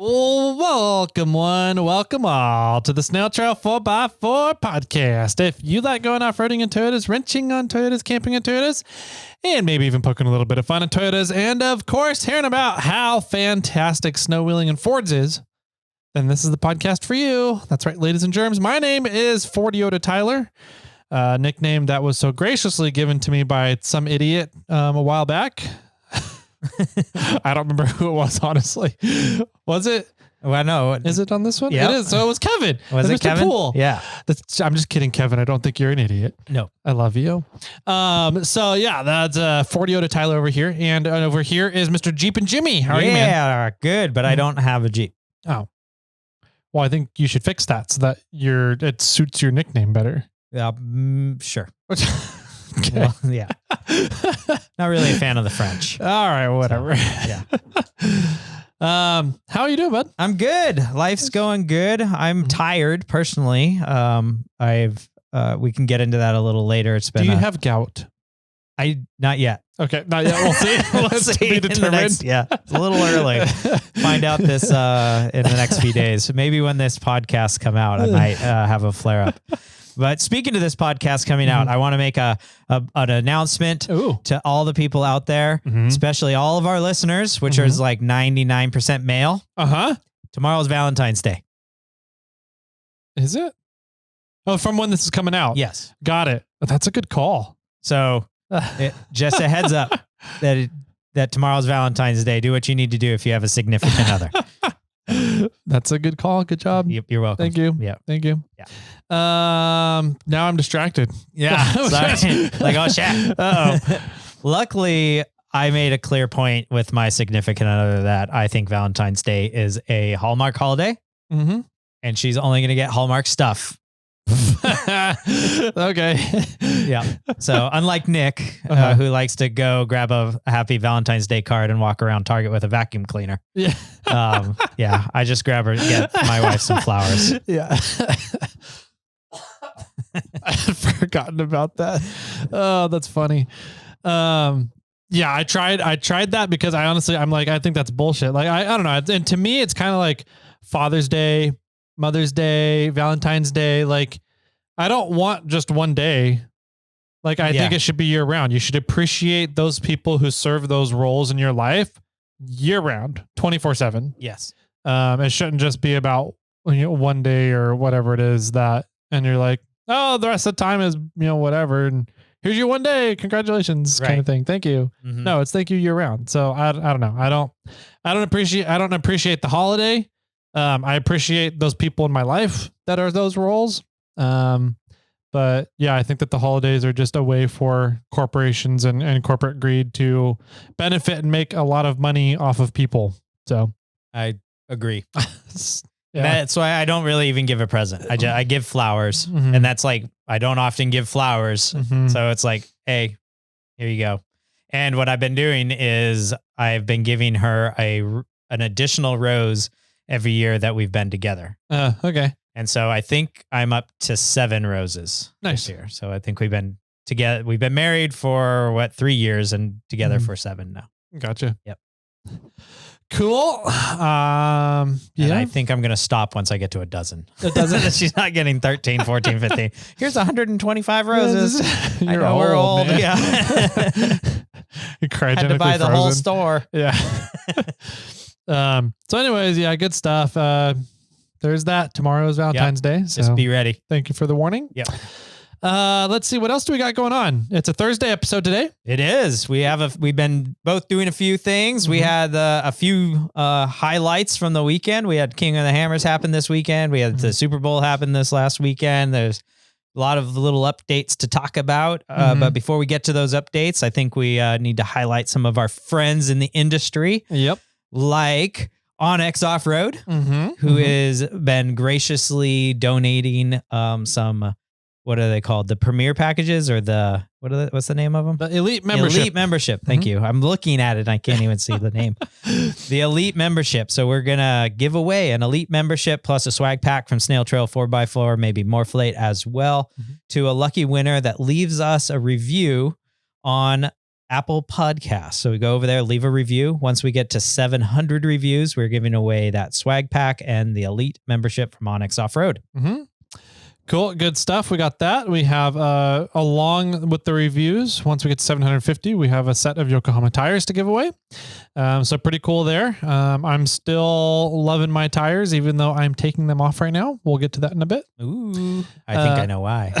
Welcome welcome all to the SnailTrail4x4 podcast. If you like going off-roading in Toyotas, wrenching on Toyotas, camping in Toyotas, and maybe even poking a little bit of fun in Toyotas, and of course, hearing about how fantastic snow wheeling and Fords is, then this is the podcast for you. That's right, ladies and germs. My name is Ford Yoda Tyler, nickname that was so graciously given to me by some idiot a while back. I don't remember who it was, honestly. Was it? Well, no. Is it on this one? Yep. It is. So it was Kevin. Was it Mr. Kevin? Poole. Yeah. I'm just kidding, Kevin. I don't think you're an idiot. No. I love you. So yeah, that's Ford Yoda Tyler over here. And over here is Mr. Jeep and Jimmy. How are you, man? Yeah, good, but I don't have a Jeep. Oh. Well, I think you should fix that so that it suits your nickname better. Yeah, sure. Okay. Well, yeah. Not really a fan of the French. All right, whatever. So, yeah. How are you doing, bud? I'm good. Life's going good. I'm tired personally. We can get into that a little later. It's been. Do you have gout? Not yet. Okay, not yet. We'll see. Let's see be determined. yeah, it's a little early. Find out this in the next few days. Maybe when this podcast come out, I might have a flare up. But speaking of this podcast coming out, I want to make an announcement to all the people out there, especially all of our listeners, which is like 99% male. Tomorrow's Valentine's Day. Is it? Oh, from when this is coming out. Yes. Got it. That's a good call. So just a heads up that tomorrow's Valentine's Day. Do what you need to do if you have a significant other. That's a good call. Good job. You're welcome. Thank you. Yeah. Thank you. Yeah. Now I'm distracted. Yeah. Sorry. Like, oh shit. Uh-oh. Luckily, I made a clear point with my significant other that I think Valentine's Day is a Hallmark holiday. And she's only going to get Hallmark stuff. Okay. Yeah. So unlike Nick, who likes to go grab a happy Valentine's Day card and walk around Target with a vacuum cleaner. Yeah. Yeah. I just grab her, get my wife some flowers. Yeah. I had forgotten about that. Oh, that's funny. Yeah, I tried that because I'm like, I think that's bullshit. Like, I don't know. And to me, it's kind of like Father's Day, Mother's Day, Valentine's Day. Like, I don't want just one day. Like, I think it should be year round. You should appreciate those people who serve those roles in your life year round, 24/7. Yes. It shouldn't just be about, one day or whatever it is and you're like, oh, the rest of the time is, whatever. And here's your one day. Congratulations, kind of thing. Thank you. No, it's thank you year round. So I don't know. I don't appreciate the holiday. I appreciate those people in my life that are those roles. But yeah, I think that the holidays are just a way for corporations and corporate greed to benefit and make a lot of money off of people. So I agree. Yeah. That's why I don't really even give a present. I give flowers, and that's like, I don't often give flowers. So it's like, hey, here you go. And what I've been doing is I've been giving her an additional rose every year that we've been together. Okay. And so I think I'm up to 7 roses this year. So I think we've been together. We've been married for 3 years and together for 7 now. Gotcha. Yep. Cool. And I think I'm going to stop once I get to a dozen. She's not getting 13, 14, 15. Here's 125 roses. I know we're old. Man. Yeah. Had to buy the whole store. Yeah. So anyways, yeah, good stuff. There's that. Tomorrow's Valentine's Day. So just be ready. Thank you for the warning. Yeah. Let's see. What else do we got going on? It's a Thursday episode today. It is. We've been both doing a few things. We had a few highlights from the weekend. We had King of the Hammers happen this weekend. We had the Super Bowl happen this last weekend. There's a lot of little updates to talk about. But before we get to those updates, I think we need to highlight some of our friends in the industry. Yep. Like Onyx Off-Road, who has been graciously donating some, what are they called? The premier packages or what's the name of them? The Elite Membership. Elite Membership. Thank you. I'm looking at it and I can't even see the name. The Elite Membership. So we're going to give away an Elite Membership plus a swag pack from SnailTrail4x4, maybe Morphlate as well, to a lucky winner that leaves us a review on Apple Podcasts. So we go over there, leave a review. Once we get to 700 reviews, we're giving away that swag pack and the elite membership from Onyx Off-Road. Mm-hmm. Cool. Good stuff. We got that. We have, along with the reviews, once we get to 750, we have a set of Yokohama tires to give away. So pretty cool there. I'm still loving my tires, even though I'm taking them off right now. We'll get to that in a bit. Ooh, I think I know why.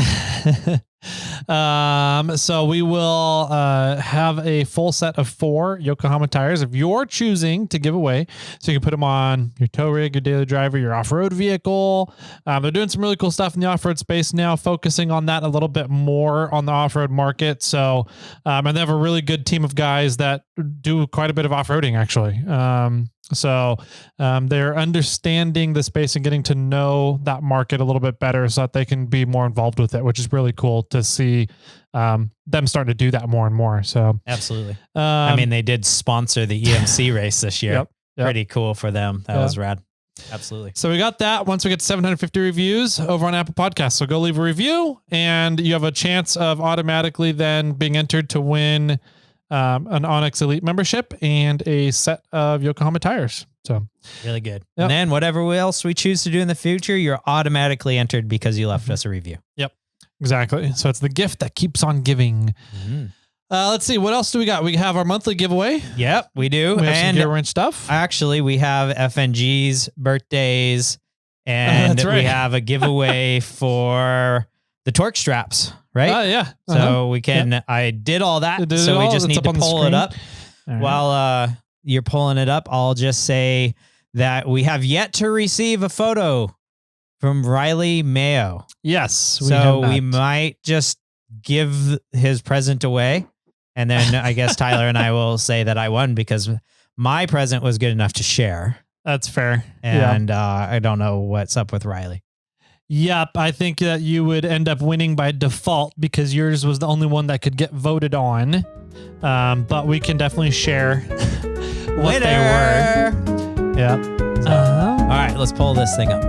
So we will have a full set of 4 Yokohama tires of your choosing to give away. So you can put them on your tow rig, your daily driver, your off-road vehicle. They're doing some really cool stuff in the off-road space now, focusing on that a little bit more on the off-road market. So, and they have a really good team of guys that do quite a bit of off-roading actually. So they're understanding the space and getting to know that market a little bit better so that they can be more involved with it, which is really cool to see them starting to do that more and more. So absolutely. I mean, they did sponsor the EMC race this year. Yep. Pretty cool for them. That was rad. Absolutely. So we got that. Once we get to 750 reviews over on Apple Podcasts. So go leave a review and you have a chance of automatically then being entered to win an Onyx Elite membership and a set of Yokohama tires. So really good. Yep. And then whatever else we choose to do in the future, you're automatically entered because you left us a review. Yep, exactly. So it's the gift that keeps on giving. Mm-hmm. Let's see. What else do we got? We have our monthly giveaway. Yep, we do. We have some gear wrench stuff. Actually, we have FNG's birthdays and we have a giveaway for the torque straps. Right? Yeah. So we can, I did all that. So we just need to pull it up. Right. While you're pulling it up, I'll just say that we have yet to receive a photo from Riley Mayo. Yes. So we might just give his present away. And then I guess Tyler and I will say that I won because my present was good enough to share. That's fair. And I don't know what's up with Riley. Yep, I think that you would end up winning by default because yours was the only one that could get voted on. But we can definitely share what they were. Yeah. So, all right, let's pull this thing up.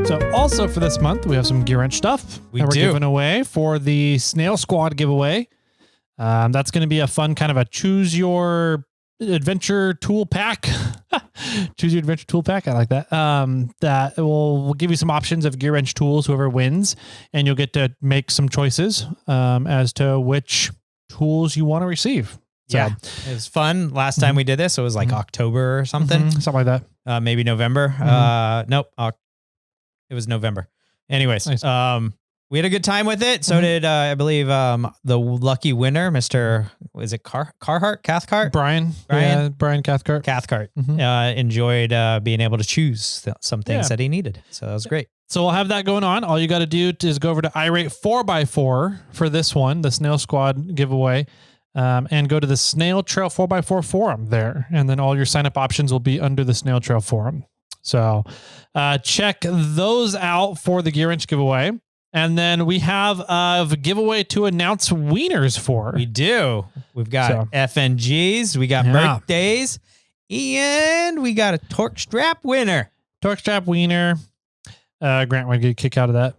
So also for this month, we have some gear wrench stuff we're giving away for the Snail Squad giveaway. That's going to be a fun kind of a choose your adventure tool pack. Choose your adventure tool pack. I like that. That will give you some options of gear wrench tools, whoever wins, and you'll get to make some choices as to which tools you want to receive. So, yeah, it was fun. Last time we did this, it was like October or something. Something like that. Maybe November. Nope. It was November. Anyways, nice. We had a good time with it. So did, I believe, the lucky winner, Mr. Is it Carhart? Cathcart? Brian. Yeah, Brian Cathcart. Cathcart. Enjoyed being able to choose some things that he needed. So that was great. So we'll have that going on. All you got to do is go over to iRate4x4 for this one, the Snail Squad giveaway, and go to the SnailTrail4x4 forum there. And then all your sign-up options will be under the SnailTrail forum. So check those out for the gear wrench giveaway. And then we have a giveaway to announce wieners for. We do. We've got FNGs, we got birthdays, and we got a torque strap winner. Torque strap wiener. Grant would get a kick out of that.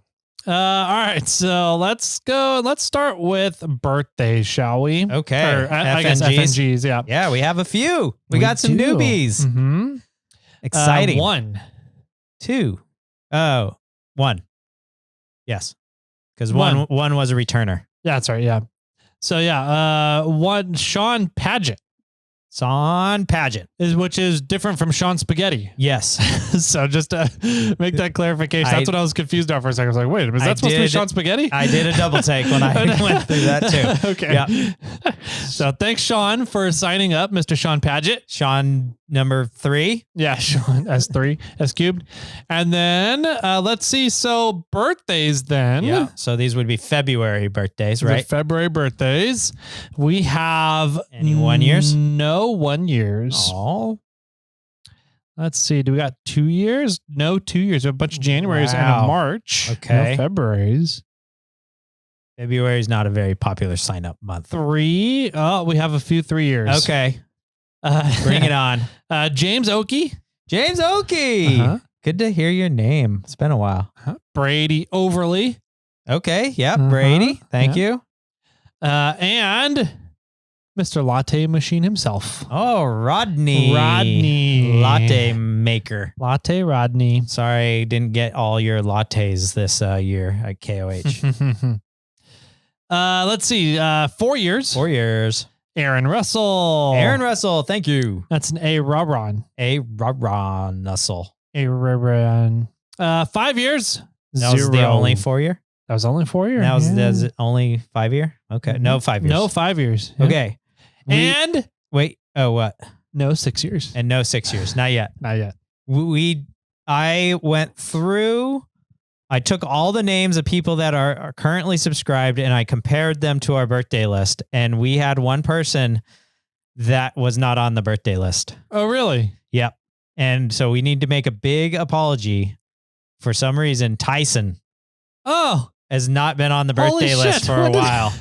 All right, so let's go. Let's start with birthdays, shall we? Okay. Or, I guess FNGs, yeah. Yeah, we have a few. We got some newbies. Mm-hmm. Exciting. 1. 2. Oh, 1. Yes. Because one was a returner. Yeah, that's right. Yeah. So yeah, one Sean Paget. Sean Paget. Which is different from Sean Spaghetti. Yes. So just to make that clarification, that's what I was confused on for a second. I was like, wait, is that supposed to be Sean Spaghetti? I did a double take when I went through that too. Okay. Yeah. So thanks, Sean, for signing up, Mr. Sean Paget. Sean number 3. Yeah, Sean S3, S cubed. And then let's see. So birthdays then. Yeah. So these would be February birthdays, right? February birthdays. We have any 1 years? No 1 years. Oh. Let's see. Do we got 2 years? No 2 years. We have a bunch of Januaries and a March. Okay. No Februaries. February is not a very popular sign up month. 3. Oh, we have a few 3 years. Okay. Bring it on. James Oakey. James Oakey. Good to hear your name. It's been a while. Brady Overly. Okay. Yep. Brady. Thank you. And Mr. Latte Machine himself. Oh, Rodney. Latte maker. Latte Rodney. Sorry, didn't get all your lattes this year at KOH. Let's see. 4 years. 4 years. Aaron Russell. Aaron Russell. Thank you. That's an A-Robron. A-Robron Russell. A-Robron. 5 years. That was the only 4 year? That was only 4 years. That was it only 5 year? Okay. No, 5 years. No, 5 years. Yeah. Okay. Wait. Oh, what? No, 6 years. And no 6 years. Not yet. Not yet. I went through, I took all the names of people that are currently subscribed and I compared them to our birthday list. And we had one person that was not on the birthday list. Oh, really? Yep. And so we need to make a big apology. For some reason, Tyson has not been on the birthday list for a while.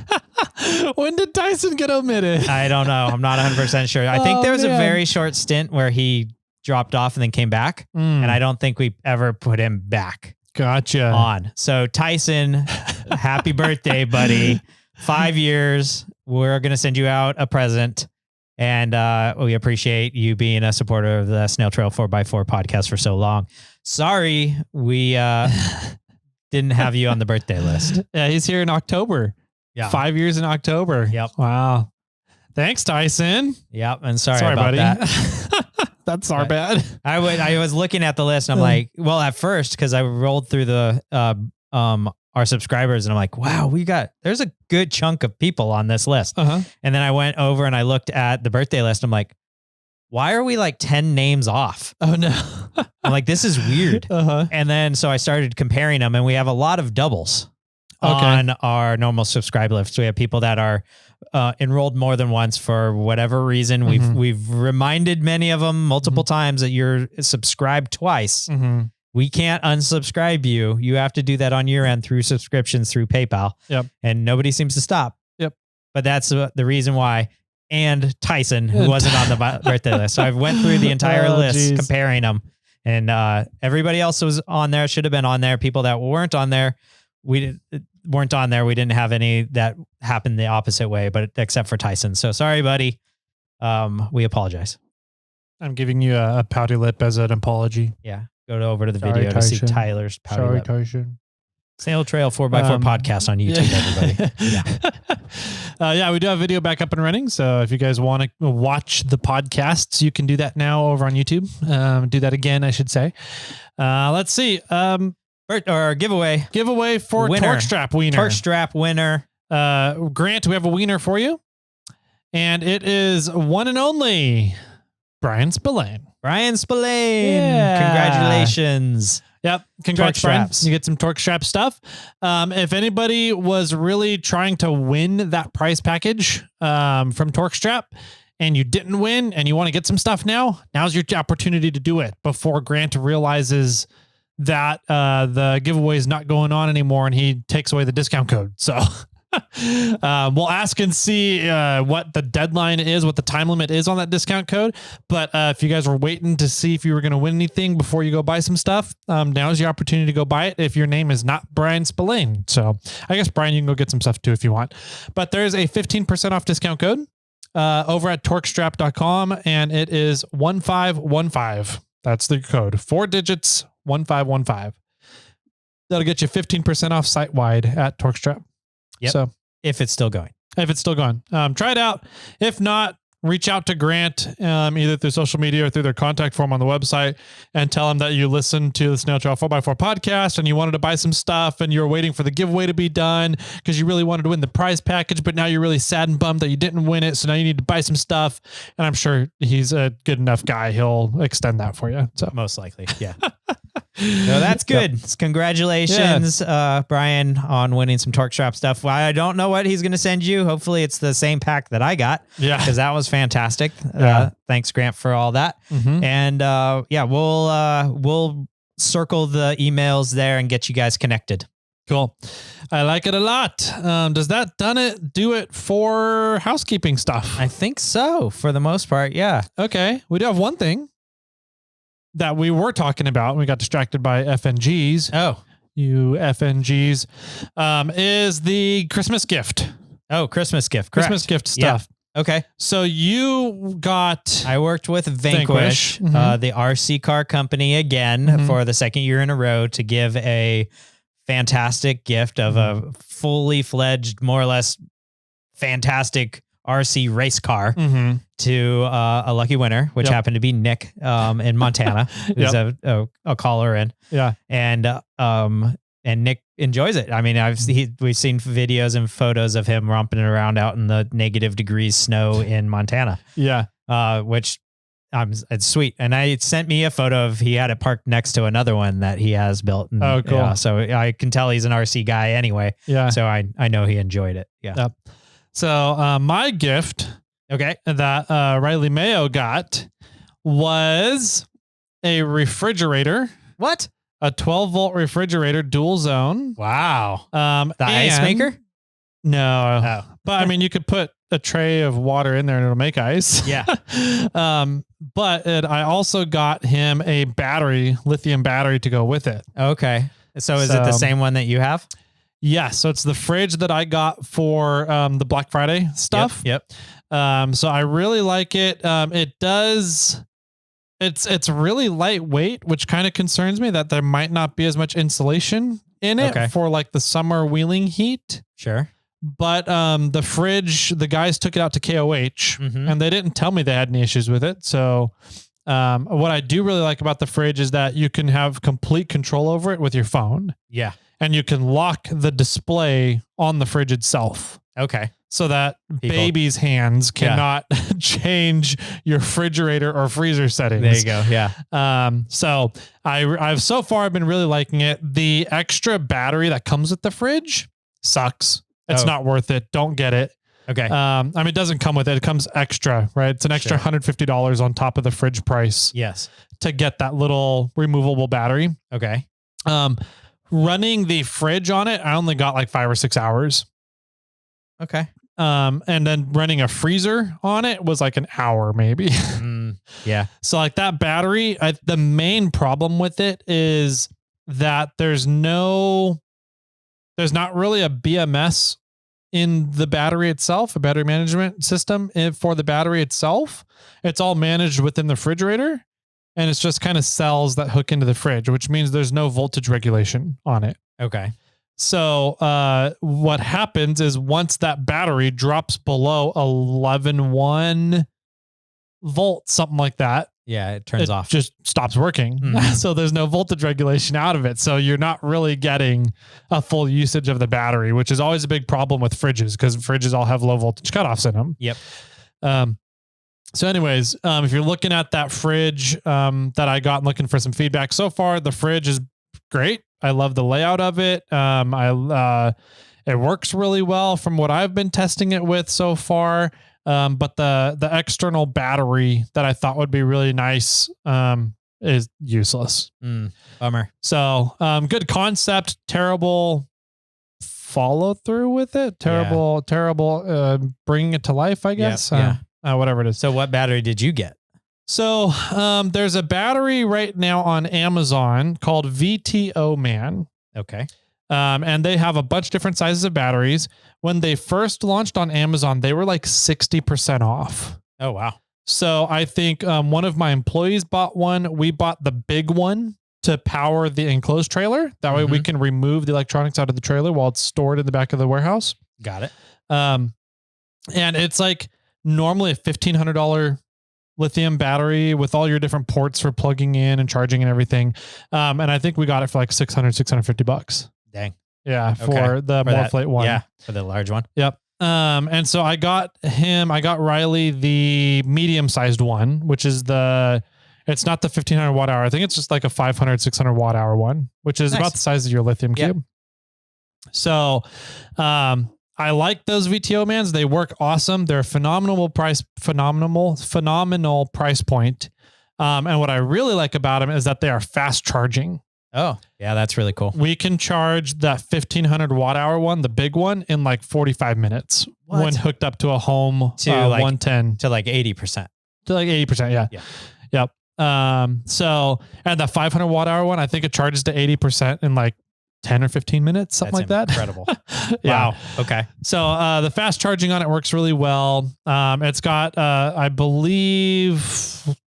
When did Tyson get omitted? I don't know. I'm not 100% sure. I think there was a very short stint where he dropped off and then came back. And I don't think we ever put him back. Gotcha. On. So Tyson, happy birthday, buddy. 5 years. We're going to send you out a present. And we appreciate you being a supporter of the Snail Trail 4x4 podcast for so long. Sorry, we didn't have you on the birthday list. Yeah, he's here in October. Yeah. 5 years in October. Yep. Wow. Thanks, Tyson. Yep. And sorry about buddy. That. That's our bad. I was looking at the list and I'm like, well, at first, because I rolled through the our subscribers and I'm like, wow, there's a good chunk of people on this list. And then I went over and I looked at the birthday list. I'm like, why are we like 10 names off? Oh no. I'm like, this is weird. And then, so I started comparing them and we have a lot of doubles on our normal subscribe list. We have people that are enrolled more than once for whatever reason. We've reminded many of them multiple times that you're subscribed twice. We can't unsubscribe you. You have to do that on your end through subscriptions through PayPal. Yep. And nobody seems to stop. Yep. But that's the reason why. And Tyson, who wasn't on the birthday list. So I went through the entire list, comparing them. And everybody else was on there, should have been on there. People that weren't on there, we didn't have any that happened the opposite way, but except for Tyson. So sorry, buddy. We apologize. I'm giving you a pouty lip as an apology. Yeah. Go over to the video to see Tyler's pouty lip. Tyson. Snail Trail 4x4 podcast on YouTube, everybody. Yeah, we do have video back up and running. So if you guys want to watch the podcasts, you can do that now over on YouTube. Do that again, I should say. Let's see. Or giveaway. Giveaway for winner. Torque Strap Wiener. Torque Strap winner. Grant, we have a wiener for you. And it is one and only Brian Spillane. Brian Spillane. Yeah. Congratulations. Yep. Congrats, Brian. You get some torque strap stuff. If anybody was really trying to win that prize package from Torque Strap and you didn't win and you want to get some stuff now, now's your opportunity to do it before Grant realizes that the giveaway is not going on anymore and he takes away the discount code. So we'll ask and see what the deadline is, what the time limit is on that discount code. But if you guys were waiting to see if you were going to win anything before you go buy some stuff, now's your opportunity to go buy it if your name is not Brian Spillane. So I guess, Brian, you can go get some stuff too if you want. But there's a 15% off discount code over at torquestrap.com, and it is 1515. That's the code. 4 digits, 1515. That'll get you 15% off site-wide at Torque Strap. Yep. So if it's still going. Try it out. If not, reach out to Grant either through social media or through their contact form on the website and tell him that you listened to the Snail Trail 4x4 podcast and you wanted to buy some stuff and you were waiting for the giveaway to be done because you really wanted to win the prize package, but now you're really sad and bummed that you didn't win it. So now you need to buy some stuff. And I'm sure he's a good enough guy. He'll extend that for you. So most likely. Yeah. No, that's good. Yep. Congratulations, Brian, on winning some Torque Strap stuff. Well, I don't know what he's going to send you. Hopefully it's the same pack that I got. Yeah. Because that was fantastic. Thanks, Grant, for all that. And we'll circle the emails there and get you guys connected. Cool. I like it a lot. Does that do it for housekeeping stuff? I think so, for the most part. Yeah. Okay. We do have one thing that we were talking about. We got distracted by FNGs. Oh, you FNGs, is the Christmas gift. Oh, Christmas gift. Christmas gift stuff. Yeah. Okay. So you got... I worked with Vanquish, the RC car company again for the second year in a row to give a fantastic gift of a fully fledged, more or less fantastic RC race car to a lucky winner, which happened to be Nick in Montana, who's a caller in. Yeah. And Nick enjoys it. I mean, we've seen videos and photos of him romping around out in the -degrees snow in Montana. Yeah. Which it's sweet. And I sent me a photo of, he had it parked next to another one that he has built. And, oh, cool. So I can tell he's an RC guy anyway. Yeah. So I know he enjoyed it. Yeah. Yep. So my gift, that Riley Mayo got was a refrigerator. What? A 12-volt refrigerator, dual zone. Wow. The ice maker? No. Oh. But I mean, you could put a tray of water in there and it'll make ice. Yeah. But I also got him a lithium battery to go with it. Okay. So is it the same one that you have? Yeah. So it's the fridge that I got for the Black Friday stuff. Yep. So I really like it. It's really lightweight, which kind of concerns me that there might not be as much insulation in it for like the summer wheeling heat. Sure. But the fridge, the guys took it out to KOH and they didn't tell me they had any issues with it. So what I do really like about the fridge is that you can have complete control over it with your phone. Yeah. And you can lock the display on the fridge itself. Okay. So that baby's hands cannot change your refrigerator or freezer settings. There you go. Yeah. So I've so far been really liking it. The extra battery that comes with the fridge sucks. It's not worth it. Don't get it. Okay. I mean, it doesn't come with it. It comes extra, right? It's an extra $150 on top of the fridge price. Yes. To get that little removable battery. Okay. Running the fridge on it, I only got like 5 or 6 hours. Okay. And then running a freezer on it was like an hour, maybe. Yeah. So like that battery, the main problem with it is that there's not really a BMS in the battery itself, a battery management system for the battery itself. It's all managed within the refrigerator, and it's just kind of cells that hook into the fridge, which means there's no voltage regulation on it. Okay. So what happens is once that battery drops below 11.1 volts, something like that. Yeah, it turns off. Just stops working. So there's no voltage regulation out of it. So you're not really getting a full usage of the battery, which is always a big problem with fridges because fridges all have low voltage cutoffs in them. Yep. So anyways, if you're looking at that fridge that I got and looking for some feedback so far, the fridge is great. I love the layout of it. It works really well from what I've been testing it with so far. But the external battery that I thought would be really nice is useless. Bummer. So good concept, terrible follow through with it. Terrible bringing it to life, I guess. Whatever it is. So what battery did you get? So there's a battery right now on Amazon called VTO Man. Okay. And they have a bunch of different sizes of batteries. When they first launched on Amazon, they were like 60% off. Oh, wow. So I think one of my employees bought one. We bought the big one to power the enclosed trailer. That way we can remove the electronics out of the trailer while it's stored in the back of the warehouse. Got it. And it's like normally a $1,500 lithium battery with all your different ports for plugging in and charging and everything. And I think we got it for like $650. Dang. Yeah. For the Morphlate one. Yeah. For the large one. Yep. And so I got Riley the medium sized one, which is it's not the 1500 watt hour. I think it's just like a 500, 600 watt hour one, which is about the size of your lithium cube. So, I like those VTO Mans. They work awesome. They're a phenomenal price point. And what I really like about them is that they are fast charging. Oh, yeah, that's really cool. We can charge that 1500 watt hour one, the big one, in like 45 minutes when hooked up to a home to 110 to like 80%. To like 80%, yeah. Yep. So, and the 500 watt hour one, I think it charges to 80% in like 10 or 15 minutes, something like that. Incredible. Yeah. Wow. Okay. So the fast charging on it works really well. It's got, I believe,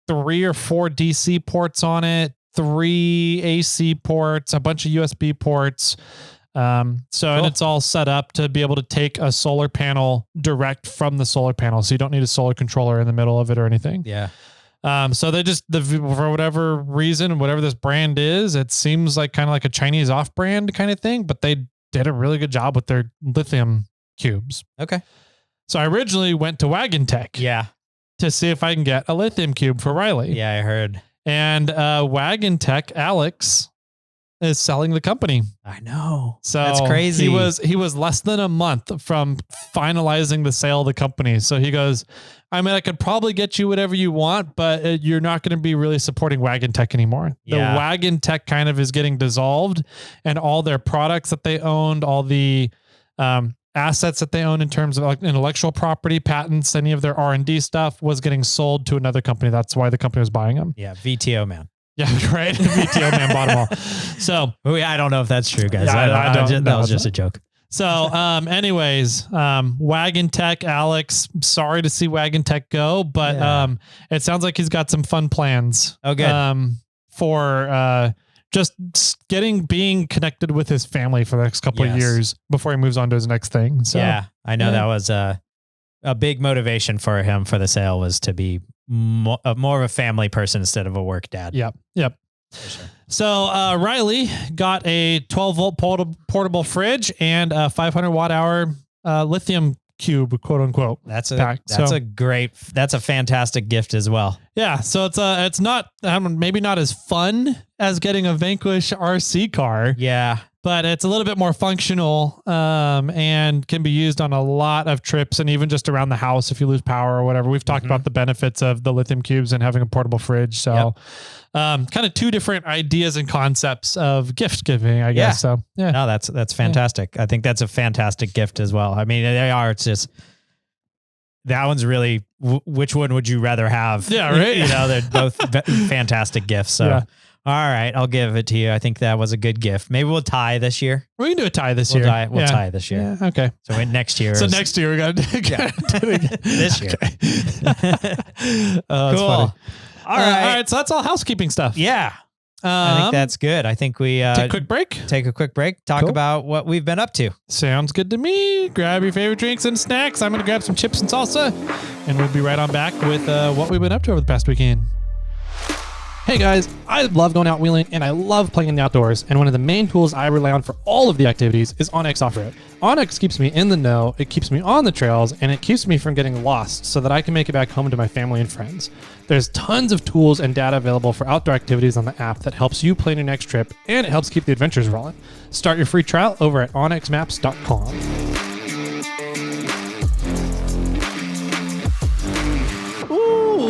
3 or 4 DC ports on it, 3 AC ports, a bunch of USB ports. And it's all set up to be able to take a solar panel direct from the solar panel. So you don't need a solar controller in the middle of it or anything. Yeah. So they just, for whatever reason, whatever this brand is, it seems like kind of like a Chinese off brand kind of thing, but they did a really good job with their lithium cubes. Okay. So I originally went to Wagon Tech. Yeah. To see if I can get a lithium cube for Riley. Yeah, I heard. And Wagon Tech, Alex, is selling the company. I know. So that's crazy. He was less than a month from finalizing the sale of the company. So he goes, I mean, I could probably get you whatever you want, but you're not going to be really supporting Wagon Tech anymore. Yeah. The Wagon Tech kind of is getting dissolved, and all their products that they owned, all the assets that they own in terms of like intellectual property, patents, any of their R&D stuff was getting sold to another company. That's why the company was buying them. Yeah. VTO man. Yeah, right. VTO man bought them all. So I don't know if that's true, guys. Yeah, I don't that was just a joke. So, anyways, Wagon Tech, Alex, sorry to see Wagon Tech go, but it sounds like he's got some fun plans. Oh, good. For just being connected with his family for the next couple of years before he moves on to his next thing. So yeah, I know that was a big motivation for him for the sale was to be more of a family person instead of a work dad. Yep. For sure. So Riley got a 12-volt portable fridge and a 500 watt hour lithium cube, quote unquote. That's a fantastic gift as well. Yeah. So it's not maybe not as fun as getting a Vanquish RC car. Yeah. But it's a little bit more functional and can be used on a lot of trips and even just around the house if you lose power or whatever. We've talked about the benefits of the lithium cubes and having a portable fridge. So kind of 2 different ideas and concepts of gift giving, I guess. So yeah. No, that's fantastic. Yeah. I think that's a fantastic gift as well. I mean, they are. It's just that one's really. Which one would you rather have? Yeah, right. You know, they're both fantastic gifts. So. Yeah. All right, I'll give it to you. I think that was a good gift. Maybe we'll tie this year. We can do a tie this year. We'll tie this year. Yeah, okay. So next year. Next year we got this year. Oh, that's cool. funny. All right. So that's all housekeeping stuff. Yeah. I think that's good. I think we take a quick break. Talk about what we've been up to. Sounds good to me. Grab your favorite drinks and snacks. I'm going to grab some chips and salsa, and we'll be right on back with what we've been up to over the past weekend. Hey guys, I love going out wheeling and I love playing in the outdoors, and one of the main tools I rely on for all of the activities is onX Off-Road. onX keeps me in the know, it keeps me on the trails, and it keeps me from getting lost so that I can make it back home to my family and friends. There's tons of tools and data available for outdoor activities on the app that helps you plan your next trip, and it helps keep the adventures rolling. Start your free trial over at onxmaps.com.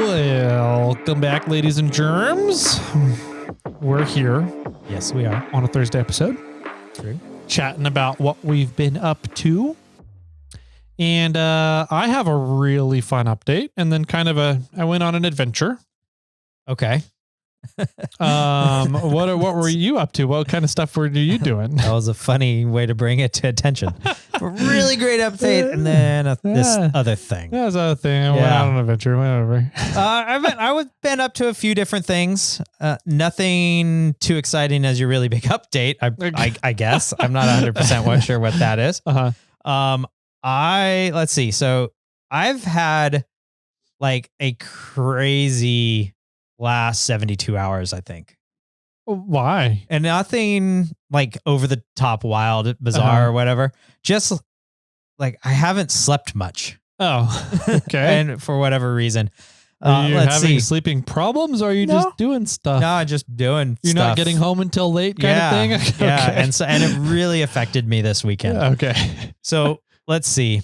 Welcome back, ladies and germs. We're here. Yes, we are. On a Thursday episode. True. Chatting about what we've been up to. And I have a really fun update. And then I went on an adventure. Okay. What were you up to? What kind of stuff were you doing? That was a funny way to bring it to attention. A really great update, and then this other thing. That was other thing. I went on an adventure. Whatever. I've been up to a few different things. Nothing too exciting as your really big update. I guess I'm not 100% sure what that is. Let's see. So I've had like a crazy last 72 hours, I think. Why? And nothing like over the top wild, bizarre or whatever. Just like I haven't slept much. Oh, okay. And for whatever reason. Are you having sleeping problems, or are you just doing stuff? No, just doing You're stuff. not getting home until late kind of thing? Okay. Yeah. And it really affected me this weekend. Okay. So let's see.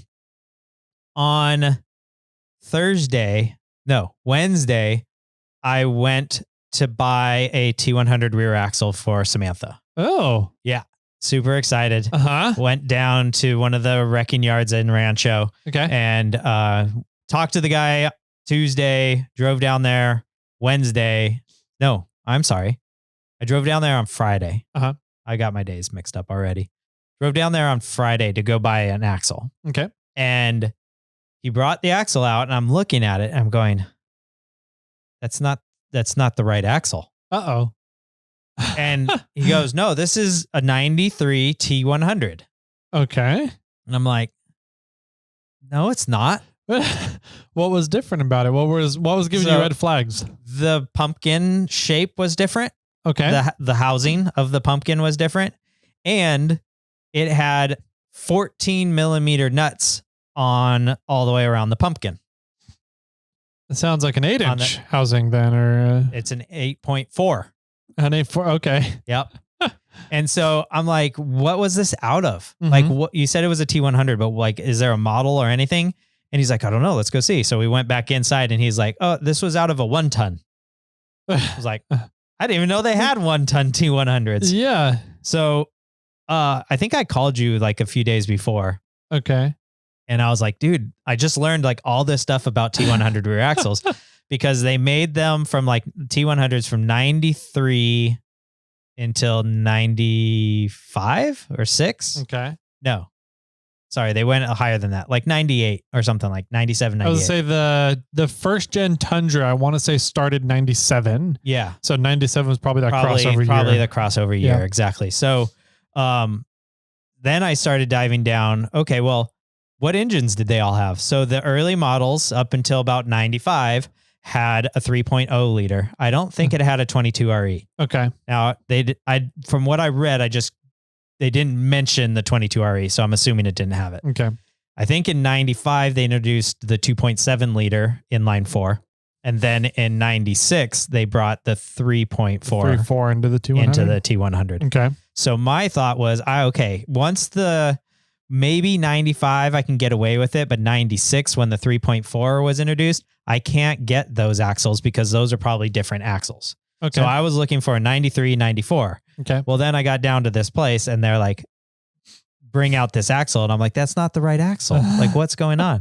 On Wednesday, I went to buy a T100 rear axle for Samantha. Oh. Yeah. Super excited. Went down to one of the wrecking yards in Rancho. Okay. And talked to the guy Tuesday, drove down there Wednesday. No, I'm sorry. I drove down there on Friday. I got my days mixed up already. Drove down there on Friday to go buy an axle. Okay. And he brought the axle out, and I'm looking at it, and I'm going, that's not the right axle. Uh-oh. And he goes, no, this is a 93 T100. Okay. And I'm like, no, it's not. What was different about it? What was giving you red flags? The pumpkin shape was different. Okay. The housing of the pumpkin was different. And it had 14 millimeter nuts on all the way around the pumpkin. It sounds like an 8-inch housing then, or it's an 8.4. An 8.4. Okay. Yep. And so I'm like, what was this out of? Mm-hmm. Like, what you said it was a T100, but like, is there a model or anything? And he's like, I don't know. Let's go see. So we went back inside, and he's like, oh, this was out of a 1 ton. I was like, I didn't even know they had 1 ton T100s. Yeah. So I think I called you like a few days before. Okay. And I was like, dude, I just learned like all this stuff about T100 rear axles because they made them from like T100s from 93 until 95 or 6. Okay. No, sorry. They went higher than that, like 98 or something, like 97, 98. I would say the first gen Tundra, I want to say started 97. Yeah. So 97 was probably crossover year. Probably the crossover year. Yeah. Exactly. So then I started diving down. Okay, well, what engines did they all have? So the early models up until about 95 had a 3.0 liter. I don't think it had a 22 RE. Okay. Now from what I read, they didn't mention the 22 RE, so I'm assuming it didn't have it. Okay. I think in 95 they introduced the 2.7 liter inline 4, and then in 96 they brought the 3.4 into the T100. into the T100. Okay. So my thought was, once the maybe 95, I can get away with it, but 96, when the 3.4 was introduced, I can't get those axles because those are probably different axles. Okay. So I was looking for a 93, 94. Okay. Well, then I got down to this place and they're like, bring out this axle. And I'm like, that's not the right axle. Like, what's going on?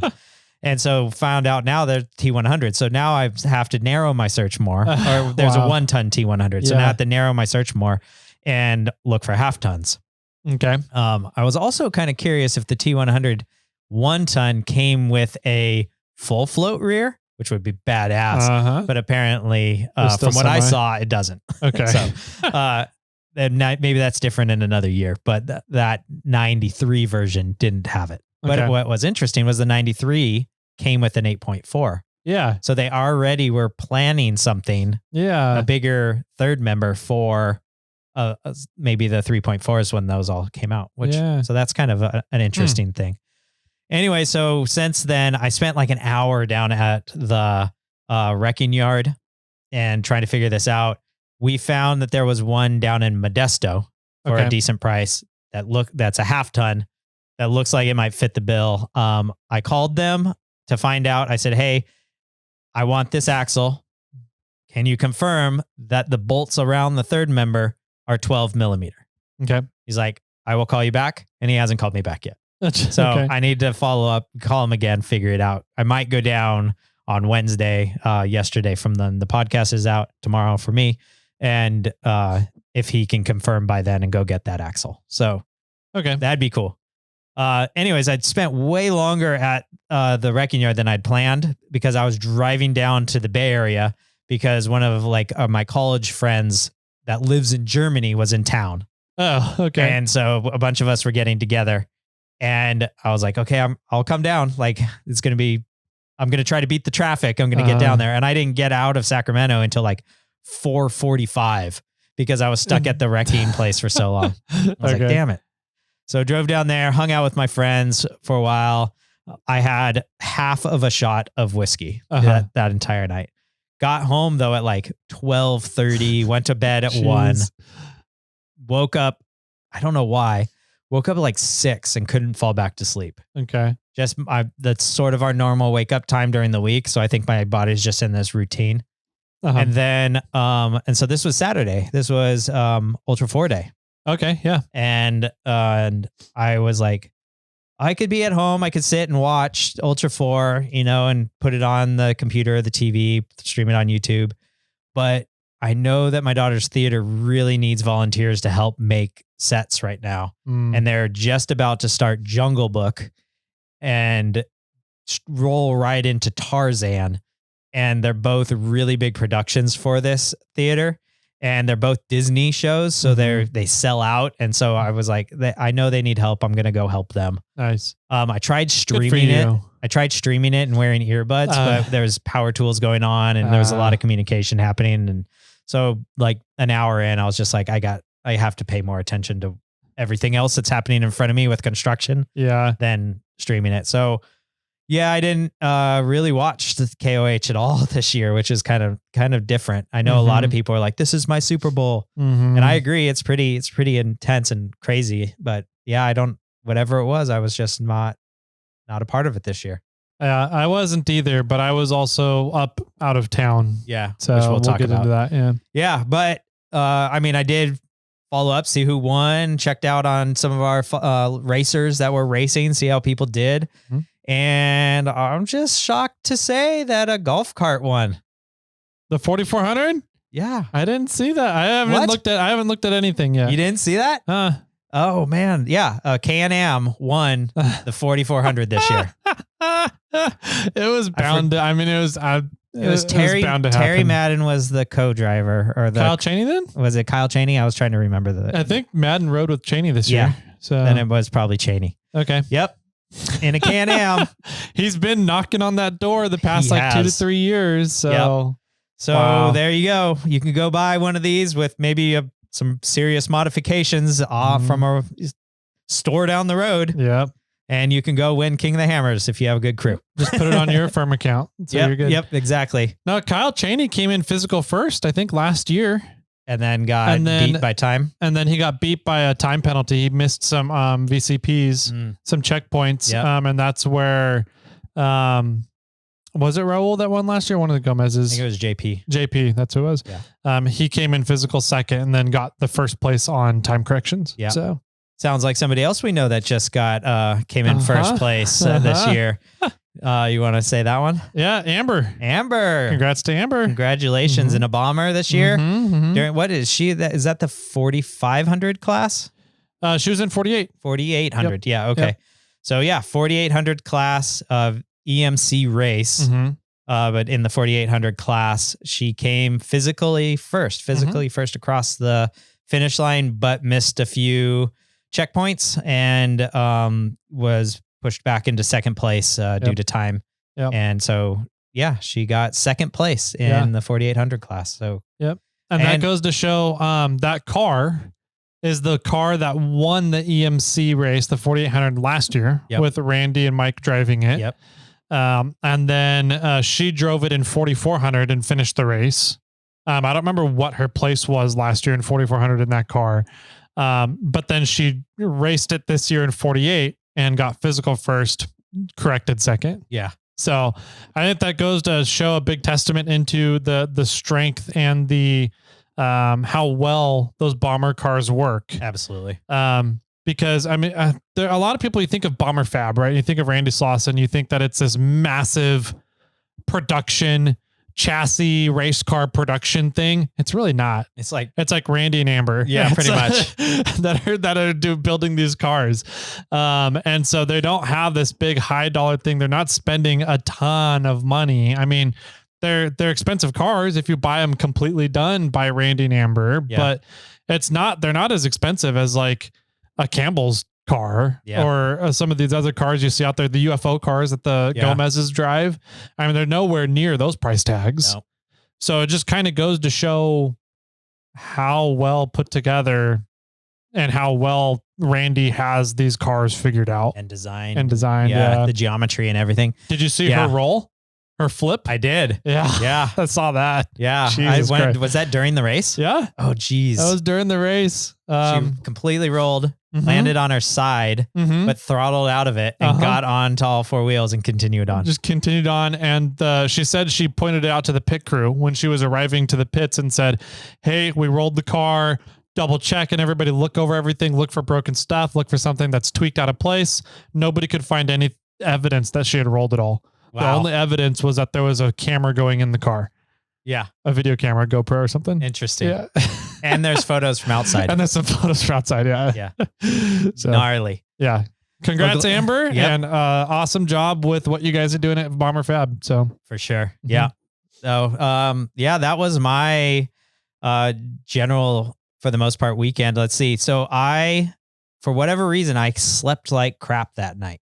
And so found out now they're T100. So now I have to narrow my search more. Or there's a 1 ton T100. So now I have to narrow my search more and look for half tons. Okay. I was also kind of curious if the T100 1 ton came with a full float rear, which would be badass. But apparently, from what I saw, it doesn't. Okay. So maybe that's different in another year, but that 93 version didn't have it. But what was interesting was the 93 came with an 8.4. Yeah. So they already were planning something, a bigger third member for maybe the 3.4s when those all came out, so that's kind of an interesting thing. Anyway, so since then I spent like an hour down at the wrecking yard and trying to figure this out. We found that there was one down in Modesto for a decent price that's a half ton that looks like it might fit the bill. I called them to find out. I said, hey, I want this axle. Can you confirm that the bolts around the third member are 12 millimeter? Okay. He's like, I will call you back. And he hasn't called me back yet. So I need to follow up, call him again, figure it out. I might go down on Wednesday, yesterday from them. The podcast is out tomorrow for me. And if he can confirm by then and go get that axle. So that'd be cool. Anyways, I'd spent way longer at the wrecking yard than I'd planned because I was driving down to the Bay Area because one of my college friends that lives in Germany was in town. Oh, okay. And so a bunch of us were getting together and I was like, okay, I'll come down. Like I'm going to try to beat the traffic. I'm going to get down there. And I didn't get out of Sacramento until like 4:45 because I was stuck at the wrecking place for so long. I was like, damn it. So drove down there, hung out with my friends for a while. I had half of a shot of whiskey that entire night. Got home though at like 12:30, went to bed at 1, woke up. I don't know why. Woke up at like 6 and couldn't fall back to sleep. Okay. That's sort of our normal wake up time during the week. So I think my body's just in this routine. And then, and so this was Saturday. This was Ultra 4 day. Okay. Yeah. And I was like, I could be at home. I could sit and watch Ultra 4, and put it on the computer, the TV, stream it on YouTube. But I know that my daughter's theater really needs volunteers to help make sets right now, and they're just about to start Jungle Book and roll right into Tarzan. And they're both really big productions for this theater. And they're both Disney shows, so they sell out. And so I was like, I know they need help. I'm gonna go help them. Nice. I tried streaming it. I tried streaming it and wearing earbuds, but there was power tools going on, and there was a lot of communication happening. And so, like an hour in, I was just like, I have to pay more attention to everything else that's happening in front of me with construction. Yeah. Than streaming it. So. Yeah, I didn't really watch the KOH at all this year, which is kind of different. I know a lot of people are like, "This is my Super Bowl," and I agree. It's pretty intense and crazy. But yeah, whatever it was, I was just not a part of it this year. Yeah, I wasn't either, but I was also out of town. Yeah, so we'll talk into that. Yeah, yeah, but I mean, I did follow up, see who won, checked out on some of our racers that were racing, see how people did. And I'm just shocked to say that a golf cart won. The 4,400? Yeah. I didn't see that. I haven't looked at anything yet. You didn't see that? Oh man. Yeah. Can-Am won the 4,400 this year. It was bound to, I mean, it was Terry bound to happen. Terry Madden was the co-driver, or Kyle Chaney then? Was it Kyle Chaney? I was trying to remember I think Madden rode with Chaney this year. So then it was probably Chaney. Okay. Yep. In a Can-Am. He's been knocking on that door the past 2 to 3 years. So, There you go. You can go buy one of these with maybe some serious modifications from a store down the road. Yep. And you can go win King of the Hammers if you have a good crew. Just put it on your firm account. So you're good. Yep, exactly. No, Kyle Chaney came in physical first, I think, last year. And then got beat by time. And then he got beat by a time penalty. He missed some VCPs, some checkpoints. Yep. And that's where, was it Raul that won last year? One of the Gomez's. I think it was JP. JP, that's who it was. Yeah. He came in physical second and then got the first place on time corrections. Yeah. So sounds like somebody else we know that just came in first place this year. You want to say that one? Yeah, Amber. Congrats to Amber. Congratulations in a bomber this year. During, what is she? Is that the 4,500 class? She was in 48. 4,800. Yep. Yeah. Okay. Yep. So yeah, 4,800 class of EMC race. But in the 4,800 class, she came physically first across the finish line, but missed a few checkpoints and was pushed back into second place due to time. And so, yeah, she got second place in the 4,800 class. So, and that goes to show that car is the car that won the EMC race, the 4,800 last year with Randy and Mike driving it. And then she drove it in 4,400 and finished the race. I don't remember what her place was last year in 4,400 in that car. But then she raced it this year in 48 and got physical first, corrected second. Yeah. So I think that goes to show a big testament into the strength and the how well those bomber cars work. Absolutely. Because I mean, there are a lot of people, you think of bomber fab, right? You think of Randy Slauson, you think that it's this massive production chassis race car production thing. It's really not. It's like Randy and Amber. Yeah, pretty much. that are building these cars. And so they don't have this big high dollar thing. They're not spending a ton of money. I mean, they're expensive cars if you buy them completely done by Randy and Amber, but they're not as expensive as like a Campbell's car or some of these other cars you see out there, the UFO cars that the Gomez's drive. I mean, they're nowhere near those price tags. No. So it just kind of goes to show how well put together and how well Randy has these cars figured out and designed. Yeah. The geometry and everything. Did you see her roll? Her flip? I did. Yeah. I saw that. Yeah. Was that during the race? Yeah. Oh, geez. That was during the race. She completely rolled, landed on her side, but throttled out of it and got onto all four wheels and continued on. Just continued on. And she said she pointed it out to the pit crew when she was arriving to the pits and said, hey, we rolled the car, double check, and everybody look over everything, look for broken stuff, look for something that's tweaked out of place. Nobody could find any evidence that she had rolled at all. Wow. The only evidence was that there was a camera going in the car. Yeah. A video camera, GoPro or something. Interesting. Yeah. And there's photos from outside. And there's some photos from outside. Yeah. Yeah. So, gnarly. Yeah. Congrats, Amber. Yep. And awesome job with what you guys are doing at Bomber Fab. So for sure. Yeah. So yeah, that was my general, for the most part, weekend. Let's see. So for whatever reason, I slept like crap that night.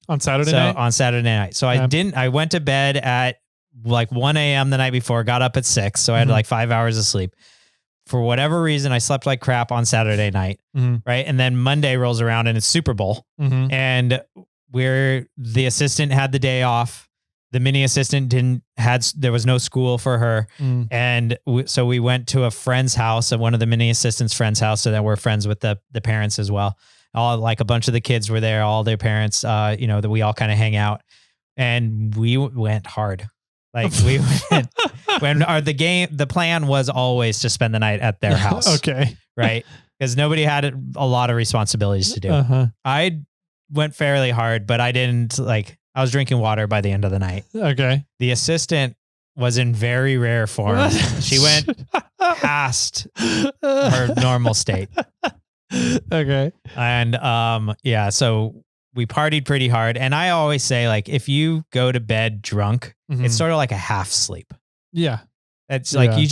On Saturday night? On Saturday night. So I went to bed at like 1 a.m. the night before, got up at 6. So I had like 5 hours of sleep. For whatever reason, I slept like crap on Saturday night. Right. And then Monday rolls around and it's Super Bowl. And the assistant had the day off. The mini assistant there was no school for her. And so we went to a friend's house, one of the mini assistant's friend's house. So that we're friends with the parents as well. Like a bunch of the kids were there, all their parents, that we all kind of hang out, and we went hard. Like we went the plan was always to spend the night at their house. Okay. Right. Because nobody had a lot of responsibilities to do. I went fairly hard, but I didn't I was drinking water by the end of the night. Okay. The assistant was in very rare form. She went past her normal state. Okay. And so we partied pretty hard. And I always say, if you go to bed drunk, it's sort of like a half sleep. Yeah. It's you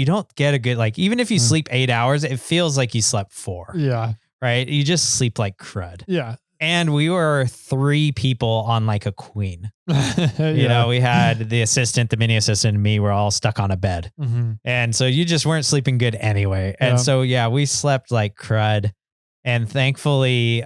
don't get a good, even if you sleep 8 hours, it feels like you slept 4. Yeah. Right. You just sleep like crud. Yeah. And we were 3 people on like a queen. We had the assistant, the mini assistant, and me were all stuck on a bed. And so you just weren't sleeping good anyway. And so, we slept like crud. And thankfully,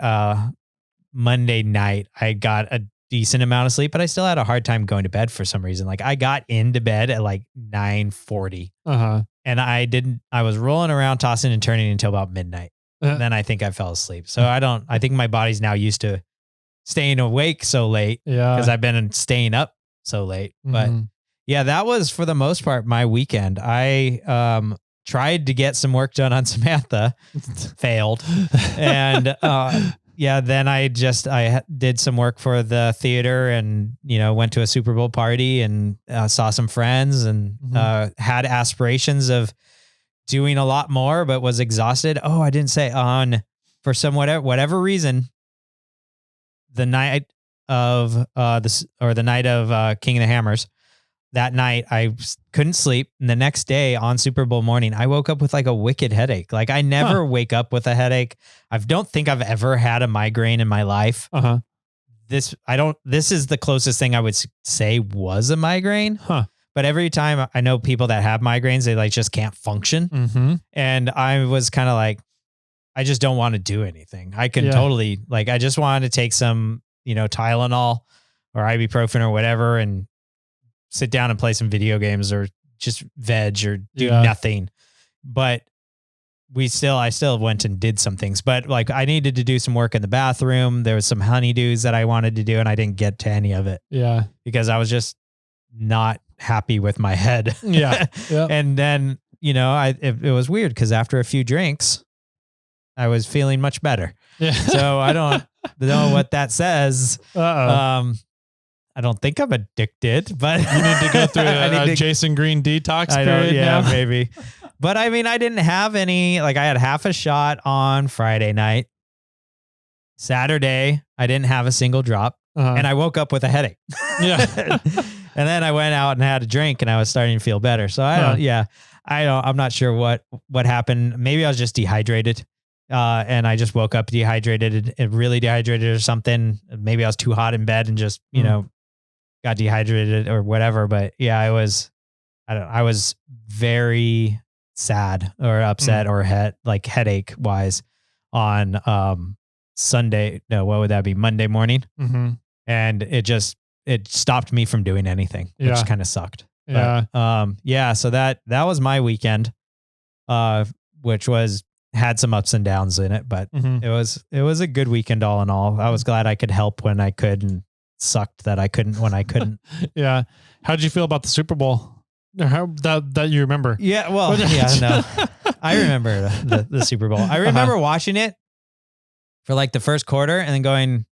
Monday night, I got a decent amount of sleep, but I still had a hard time going to bed for some reason. I got into bed at 9:40. And I was rolling around, tossing and turning until about midnight. And then I think I fell asleep. So I think my body's now used to staying awake so late because I've been staying up so late. But yeah, that was for the most part my weekend. I tried to get some work done on Samantha, failed. And then I did some work for the theater and, went to a Super Bowl party and saw some friends and had aspirations of doing a lot more, but was exhausted. Oh, I didn't say for some whatever reason, the night of the night of King of the Hammers, that night I couldn't sleep. And the next day on Super Bowl morning, I woke up with a wicked headache. I never wake up with a headache. I don't think I've ever had a migraine in my life. This is the closest thing I would say was a migraine. But every time I know people that have migraines, they just can't function. And I was kind of I just don't want to do anything. I can totally I just wanted to take some, Tylenol or ibuprofen or whatever and sit down and play some video games or just veg or do nothing. But I still went and did some things, but I needed to do some work in the bathroom. There was some honeydews that I wanted to do and I didn't get to any of it. Yeah. Because I was just not happy with my head. Yeah. And then, it was weird because after a few drinks, I was feeling much better. Yeah. So I don't know what that says. I don't think I'm addicted, but you need to go through a Jason Green detox period. Yeah, maybe. But I mean, I didn't have any, I had half a shot on Friday night. Saturday, I didn't have a single drop and I woke up with a headache. Yeah. And then I went out and had a drink and I was starting to feel better. So I'm not sure what happened. Maybe I was just dehydrated. And I just woke up dehydrated and really dehydrated or something. Maybe I was too hot in bed and just, got dehydrated or whatever. But yeah, I was very sad or upset or headache wise on, Sunday. No, what would that be? Monday morning. And it stopped me from doing anything, which kind of sucked. Yeah. But, so that was my weekend, which had some ups and downs in it, but it was a good weekend all in all. I was glad I could help when I could and sucked that I couldn't when I couldn't. Yeah. How did you feel about the Super Bowl? How that you remember? Yeah. Well, no, I remember the Super Bowl. I remember watching it for the first quarter and then going,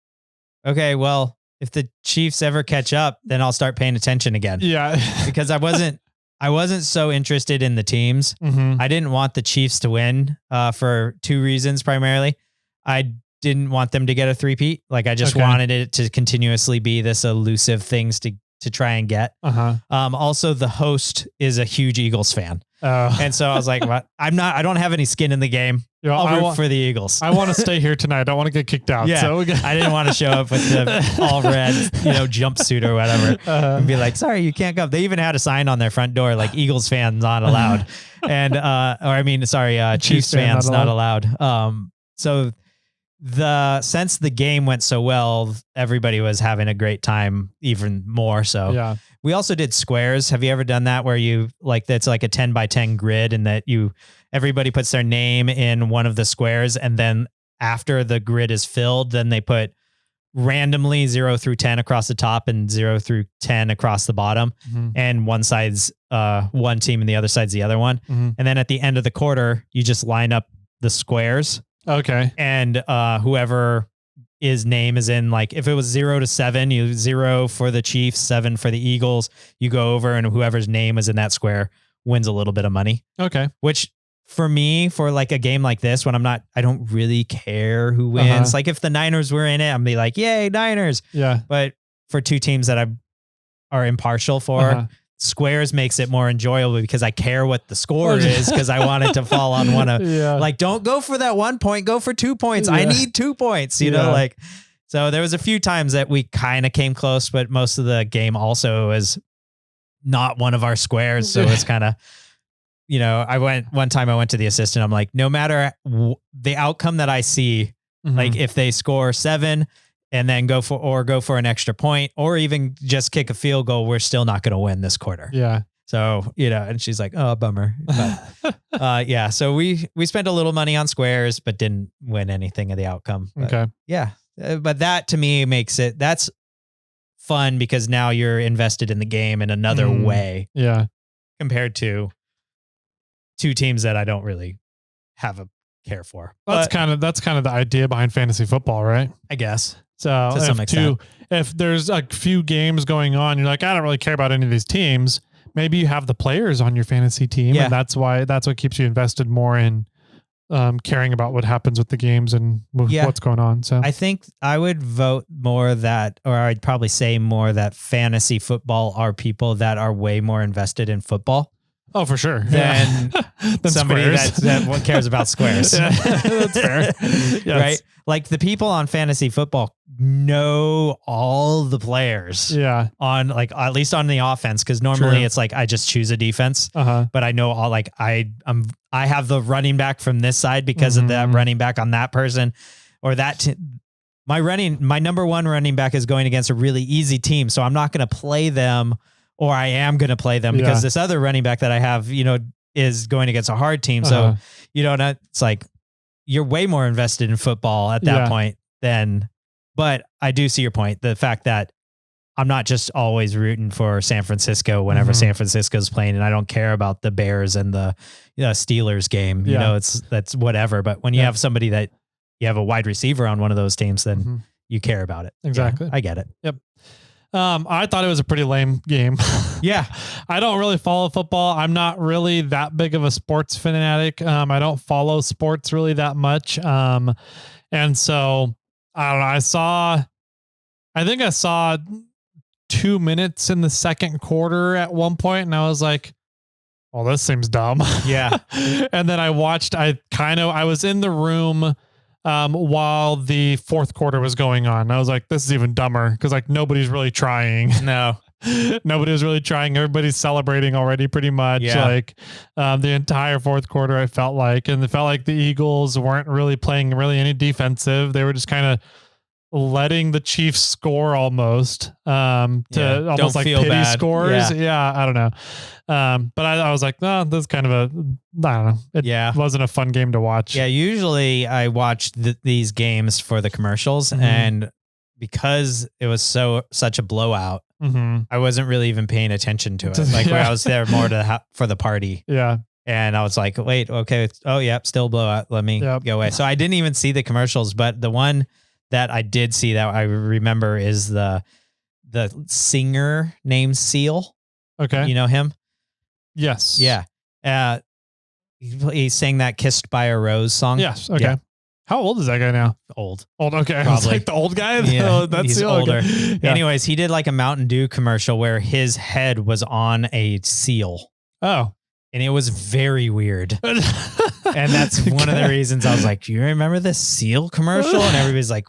okay, well, if the Chiefs ever catch up, then I'll start paying attention again. Yeah. Because I wasn't I wasn't so interested in the teams. Mm-hmm. I didn't want the Chiefs to win for 2 reasons primarily. I didn't want them to get a three-peat. Like I just wanted it to continuously be this elusive things to try and get. Also, the host is a huge Eagles fan. And so I was like, well, I don't have any skin in the game. I'll root for the Eagles. I want to stay here tonight. I don't want to get kicked out. Yeah. So I didn't want to show up with the all red, jumpsuit or whatever and be like, sorry, you can't come. They even had a sign on their front door, like Eagles fans not allowed. And, Chiefs fans not allowed. So since the game went so well, everybody was having a great time even more. So yeah. We also did squares. Have you ever done that where you that's like a 10 by 10 grid and that everybody puts their name in one of the squares and then after the grid is filled, then they put randomly 0 through 10 across the top and 0 through 10 across the bottom. Mm-hmm. And one side's one team and the other side's the other one. Mm-hmm. And then at the end of the quarter, you just line up the squares. Okay. And whoever his name is in, like if it was 0 to 7, you 0 for the Chiefs, 7 for the Eagles, you go over and whoever's name is in that square wins a little bit of money. Okay. Which for me, for like a game like this, when I don't really care who wins. Like if the Niners were in it, I'd be like, yay, Niners. Yeah. But for 2 teams that are impartial for, squares makes it more enjoyable because I care what the score is because I want it to fall on one of like, don't go for that 1 point, go for 2 points. I need 2 points, so there was a few times that we kind of came close, but most of the game also is not one of our squares. So it's kind of, one time I went to the assistant. I'm like, no matter the outcome that I see, like if they score 7 and then go for an extra point or even just kick a field goal, we're still not going to win this quarter. Yeah. So, and she's like, oh, bummer. But, so we spent a little money on squares, but didn't win anything of the outcome. But, okay. Yeah. But that to me that's fun because now you're invested in the game in another way. Yeah. Compared to 2 teams that I don't really have a care for. That's kind of the idea behind fantasy football, right? I guess. So to some extent. If there's a few games going on, you're like, I don't really care about any of these teams. Maybe you have the players on your fantasy team, and that's what keeps you invested more in caring about what happens with the games and what's going on. So I think I would vote more that, or I'd probably say more that fantasy football are people that are way more invested in football. Oh, for sure. Than somebody that cares about squares. That's fair. Yes. Right? Like the people on fantasy football know all the players. Yeah. On like at least on the offense, because normally it's like I just choose a defense. But I know all like I have the running back from this side because of that running back on that person, or that my number 1 running back is going against a really easy team, so I'm not going to play them. Or I am going to play them because this other running back that I have, is going against a hard team. So, it's like you're way more invested in football at that point but I do see your point. The fact that I'm not just always rooting for San Francisco whenever San Francisco's playing and I don't care about the Bears and the Steelers game, that's whatever. But when you have somebody that you have a wide receiver on one of those teams, then you care about it. Exactly. Yeah, I get it. Yep. I thought it was a pretty lame game. Yeah. I don't really follow football. I'm not really that big of a sports fanatic. I don't follow sports really that much. And so I don't know. I think I saw 2 minutes in the second quarter at one point and I was like, well, this seems dumb. Yeah. And then I was in the room while the fourth quarter was going on. I was like, this is even dumber because like nobody's really trying. No. Nobody was really trying. Everybody's celebrating already pretty much. Yeah. Like the entire fourth quarter, I felt like, and it felt like the Eagles weren't really playing really any defensive. They were just kind of letting the Chiefs score almost to almost like pity bad. Scores. Yeah. I don't know. But I was like, no, this is kind of I don't know. It wasn't a fun game to watch. Yeah. Usually I watch these games for the commercials and because it was such a blowout, I wasn't really even paying attention to it. Like where I was there more for the party. Yeah. And I was like, wait, okay. Oh yeah. Still blowout. Let me go away. So I didn't even see the commercials, but the one that I did see that I remember is the singer named Seal. Okay. You know him? Yes. Yeah. He sang that "Kissed by a Rose" song. Yes. Okay. Yeah. How old is that guy now? Old. Okay. I was Probably. like the old guy. Yeah, That's he's the old older. guy. Yeah. Anyways, he did like a Mountain Dew commercial where his head was on a seal. Oh. And it was very weird. And that's one of the reasons I was like, do you remember this seal commercial? And everybody's like,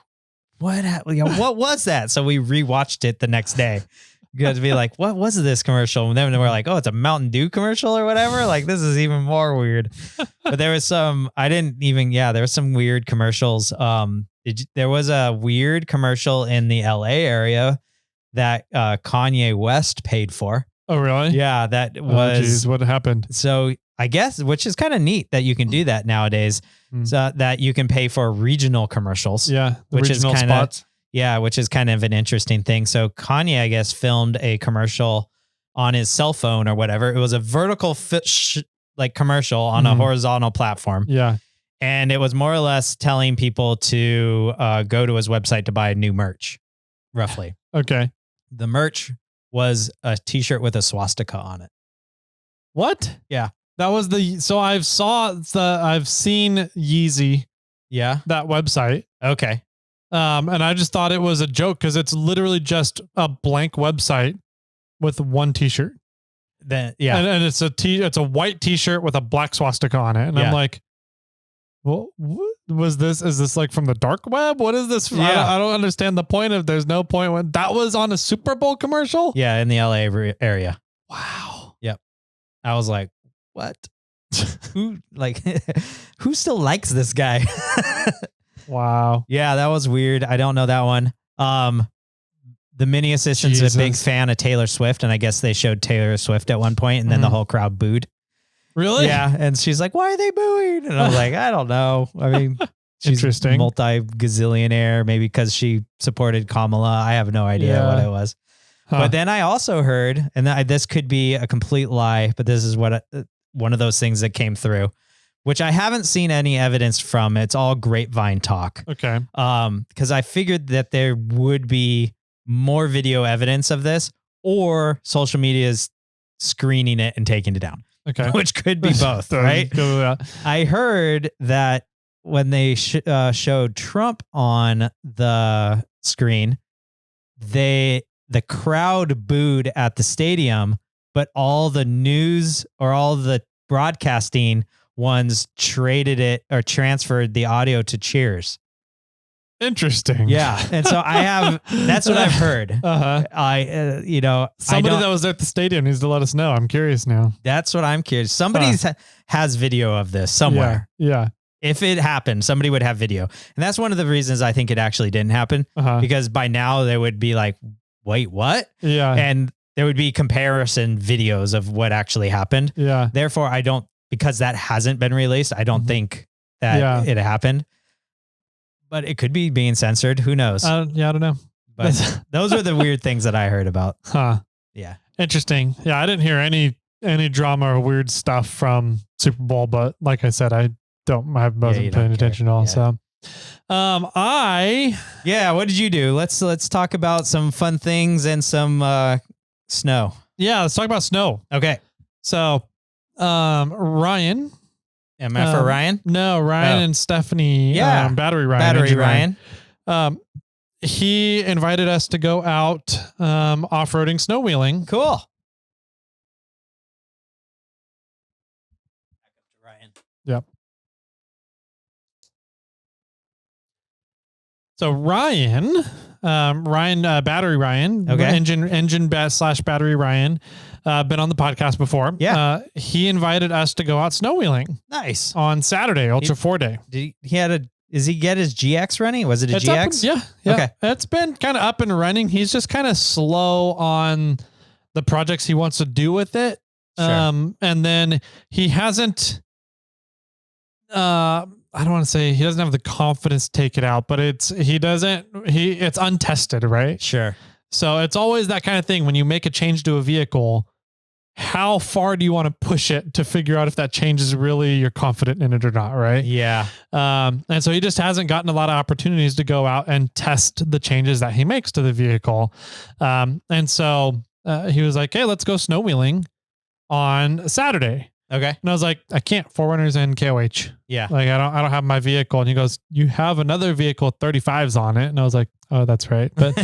what was that? So we rewatched it the next day. You guys be like, what was this commercial? And then we're like, oh, it's a Mountain Dew commercial or whatever. Like, this is even more weird. But there was some, there were some weird commercials. There was a weird commercial in the LA area that Kanye West paid for. Oh, really? Yeah, that was. Geez, what happened? So I guess, which is kind of neat that you can do that nowadays, so that you can pay for regional commercials. Yeah, which regional is kind of spots. Yeah, which is kind of an interesting thing. So Kanye, I guess, filmed a commercial on his cell phone or whatever. It was a vertical like commercial on a horizontal platform. Yeah. And it was more or less telling people to go to his website to buy new merch, roughly. Okay. The merch was a t-shirt with a swastika on it. What? Yeah. That was I've seen Yeezy. Yeah. That website. Okay. And I just thought it was a joke because it's literally just a blank website with one t-shirt. Then yeah. And it's a white t-shirt with a black swastika on it. And I'm like, well, what was this? Is this like from the dark web? What is this? Yeah. I don't understand the point of, there's no point when that was on a Super Bowl commercial. Yeah. In the LA area. Wow. Yep. I was like, what? Who still likes this guy? Wow. Yeah, that was weird. I don't know that one. The mini assistant's a big fan of Taylor Swift, and I guess they showed Taylor Swift at one point, and then the whole crowd booed. Really? Yeah, and she's like, "Why are they booing?" And I was like, "I don't know. I mean, she's Interesting. multi-gazillionaire, maybe because she supported Kamala. I have no idea what it was." Huh. But then I also heard, and this could be a complete lie, but this is what one of those things that came through, which I haven't seen any evidence from. It's all grapevine talk. Okay. Because I figured that there would be more video evidence of this, or social media is screening it and taking it down. Okay. Which could be both, right? I heard that when they showed Trump on the screen, the crowd booed at the stadium, but all the news or all the broadcasting ones traded it or transferred the audio to cheers. Interesting. Yeah. And so that's what I've heard. Uh-huh. Somebody that was at the stadium needs to let us know. I'm curious now. That's what I'm curious. Somebody has video of this somewhere. Yeah. If it happened, somebody would have video. And that's one of the reasons I think it actually didn't happen, because by now they would be like, wait, what? Yeah. And there would be comparison videos of what actually happened. Yeah. Therefore, because that hasn't been released, I don't think that it happened. But it could be being censored. Who knows? I don't know. But those are the weird things that I heard about. Huh. Yeah. Interesting. Yeah, I didn't hear any drama or weird stuff from Super Bowl, but like I said, I wasn't paying attention at all. Yeah. So, what did you do? Let's talk about some fun things and some snow. Yeah, let's talk about snow. Okay. So, Ryan. Am I for Ryan? No, Ryan and Stephanie. Yeah. Battery Ryan. Battery Ryan. He invited us to go out off-roading snowwheeling. Cool. Ryan. Yep. So Ryan, Battery Ryan, okay. engine / Battery Ryan, been on the podcast before. Yeah. He invited us to go out snowwheeling. Nice. On Saturday, Ultra 4 Day. Does he get his GX running? Was it a GX? Yeah. Okay. It's been kind of up and running. He's just kind of slow on the projects he wants to do with it. Sure. And then he hasn't, I don't want to say he doesn't have the confidence to take it out, but it's untested, right? Sure. So it's always that kind of thing. When you make a change to a vehicle, how far do you want to push it to figure out if that change is really, you're confident in it or not, right? Yeah. And so he just hasn't gotten a lot of opportunities to go out and test the changes that he makes to the vehicle. And so he was like, hey, let's go snowwheeling. on Saturday. Okay. And I was like, I can't, 4Runners and KOH. Yeah. Like I don't have my vehicle. And he goes, you have another vehicle, 35s on it. And I was like, oh, that's right. But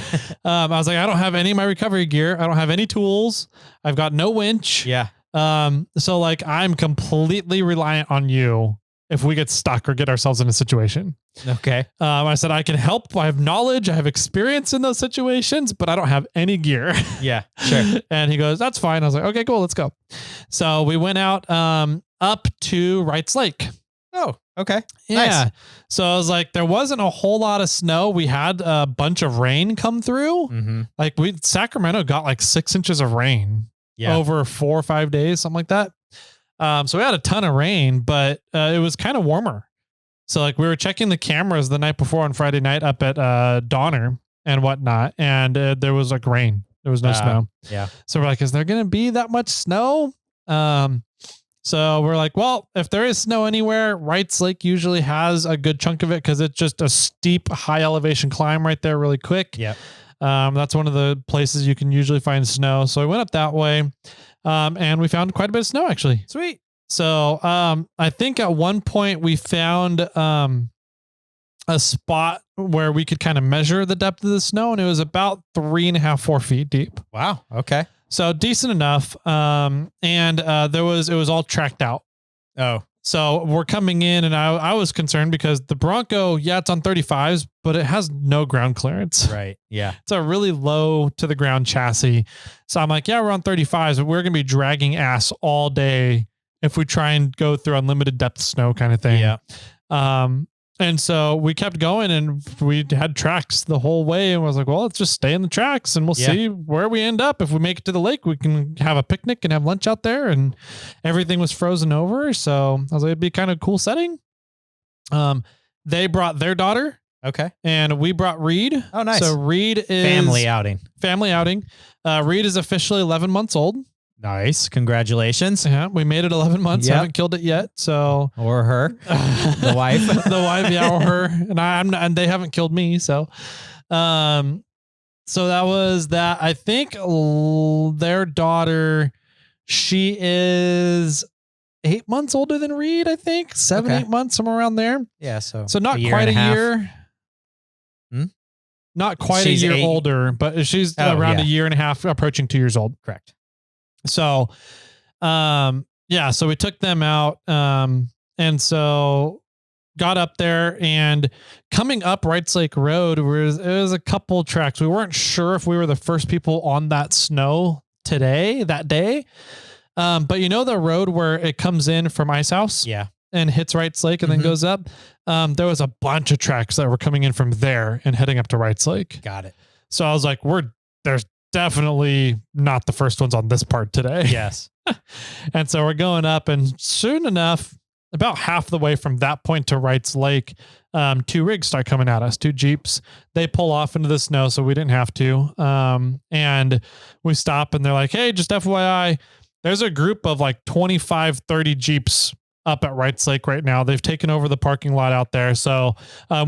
I was like, I don't have any of my recovery gear. I don't have any tools. I've got no winch. Yeah. So like I'm completely reliant on you if we get stuck or get ourselves in a situation. Okay. I said, I can help. I have knowledge. I have experience in those situations, but I don't have any gear. Yeah, sure. And he goes, that's fine. I was like, okay, cool. Let's go. So we went out, up to Wrights Lake. Oh, okay. Yeah. Nice. So I was like, there wasn't a whole lot of snow. We had a bunch of rain come through. Mm-hmm. Like Sacramento got like 6 inches of rain over 4 or 5 days, something like that. So we had a ton of rain, but it was kind of warmer. So like we were checking the cameras the night before on Friday night up at Donner and whatnot. And there was like rain. There was no snow. Yeah. So we're like, is there going to be that much snow? So we're like, well, if there is snow anywhere, Wrights Lake usually has a good chunk of it because it's just a steep, high elevation climb right there really quick. Yeah. That's one of the places you can usually find snow. So we went up that way. And we found quite a bit of snow actually. Sweet. So, I think at one point we found, a spot where we could kind of measure the depth of the snow, and it was about 3.5, 4 feet deep. Wow. Okay. So decent enough. And it was all tracked out. Oh, so we're coming in, and I was concerned because the Bronco, it's on 35s, but it has no ground clearance. right. Yeah. It's a really low to the ground chassis. So I'm like, we're on 35s, but we're going to be dragging ass all day if we try and go through unlimited depth snow kind of thing. Yeah. And so we kept going, and we had tracks the whole way, and was like, well, let's just stay in the tracks and we'll see where we end up. If we make it to the lake, we can have a picnic and have lunch out there, and everything was frozen over. So I was like, it'd be kind of a cool setting. They brought their daughter. Okay. And we brought Reed. Oh, nice. So Reed is family outing. Reed is officially 11 months old. Nice. Congratulations. Yeah, we made it 11 months. Yep. Haven't killed it yet. So or her, the wife, or her, and they haven't killed me. So, so that was that. I think their daughter, she is 8 months older than Reed. I think 7, 8 months, somewhere around there. Yeah. So not quite a year. Not quite a year older, but she's around a year and a half, approaching 2 years old. Correct. So, so we took them out, and so got up there, and coming up Wrights Lake Road, it was a couple tracks. We weren't sure if we were the first people on that snow that day. But you know, the road where it comes in from Ice House and hits Wrights Lake and then goes up. There was a bunch of tracks that were coming in from there and heading up to Wrights Lake. Got it. So I was like, there's definitely not the first ones on this part today. Yes. And so we're going up, and soon enough, about half the way from that point to Wrights Lake, 2 rigs start coming at us, 2 Jeeps. They pull off into the snow, so we didn't have to. And we stop, and they're like, hey, just FYI, there's a group of like 25, 30 Jeeps up at Wrights Lake right now. They've taken over the parking lot out there. So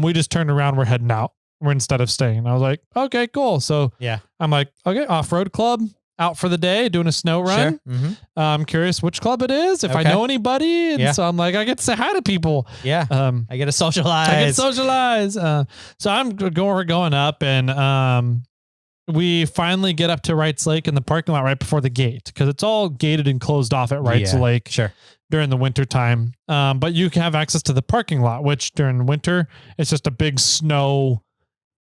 we just turned around. We're heading out. Instead of staying. I was like, okay, cool. So I'm like, okay, off-road club out for the day, doing a snow run. Sure. Mm-hmm. I'm curious which club it is, if I know anybody. And so I'm like, I get to say hi to people. Yeah. I get to socialize. So we're going up, and we finally get up to Wrights Lake in the parking lot right before the gate, because it's all gated and closed off at Wrights Lake. Sure. During the winter time. But you can have access to the parking lot, which during winter, it's just a big snow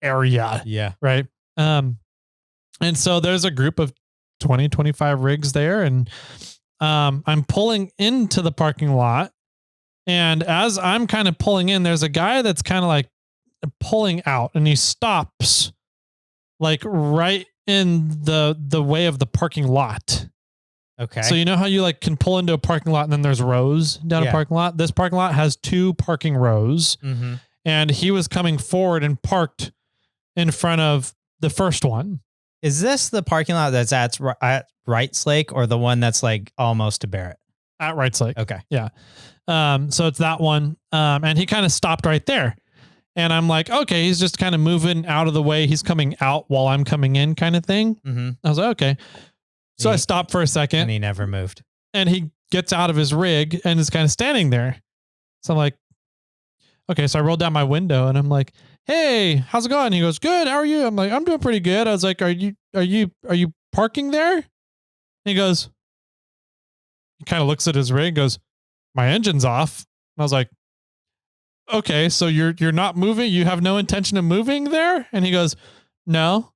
area. Yeah. Right. And so there's a group of 20, 25 rigs there, and I'm pulling into the parking lot, and as I'm kind of pulling in, there's a guy that's kind of like pulling out, and he stops like right in the way of the parking lot. Okay. So you know how you like can pull into a parking lot and then there's rows down a parking lot? This parking lot has 2 parking rows, and he was coming forward and parked in front of the first one. Is this the parking lot that's at Wrights Lake, or the one that's like almost to Barrett? At Wrights Lake. Okay. Yeah. So it's that one. And he kind of stopped right there. And I'm like, okay, he's just kind of moving out of the way. He's coming out while I'm coming in, kind of thing. I was like, okay. So I stopped for a second. And he never moved. And he gets out of his rig and is kind of standing there. So I'm like, okay. So I rolled down my window and I'm like, hey, how's it going? He goes, good. How are you? I'm like, I'm doing pretty good. I was like, are you parking there? And he goes, he kind of looks at his rig, goes, my engine's off. And I was like, okay, so you're not moving. You have no intention of moving there. And he goes, no.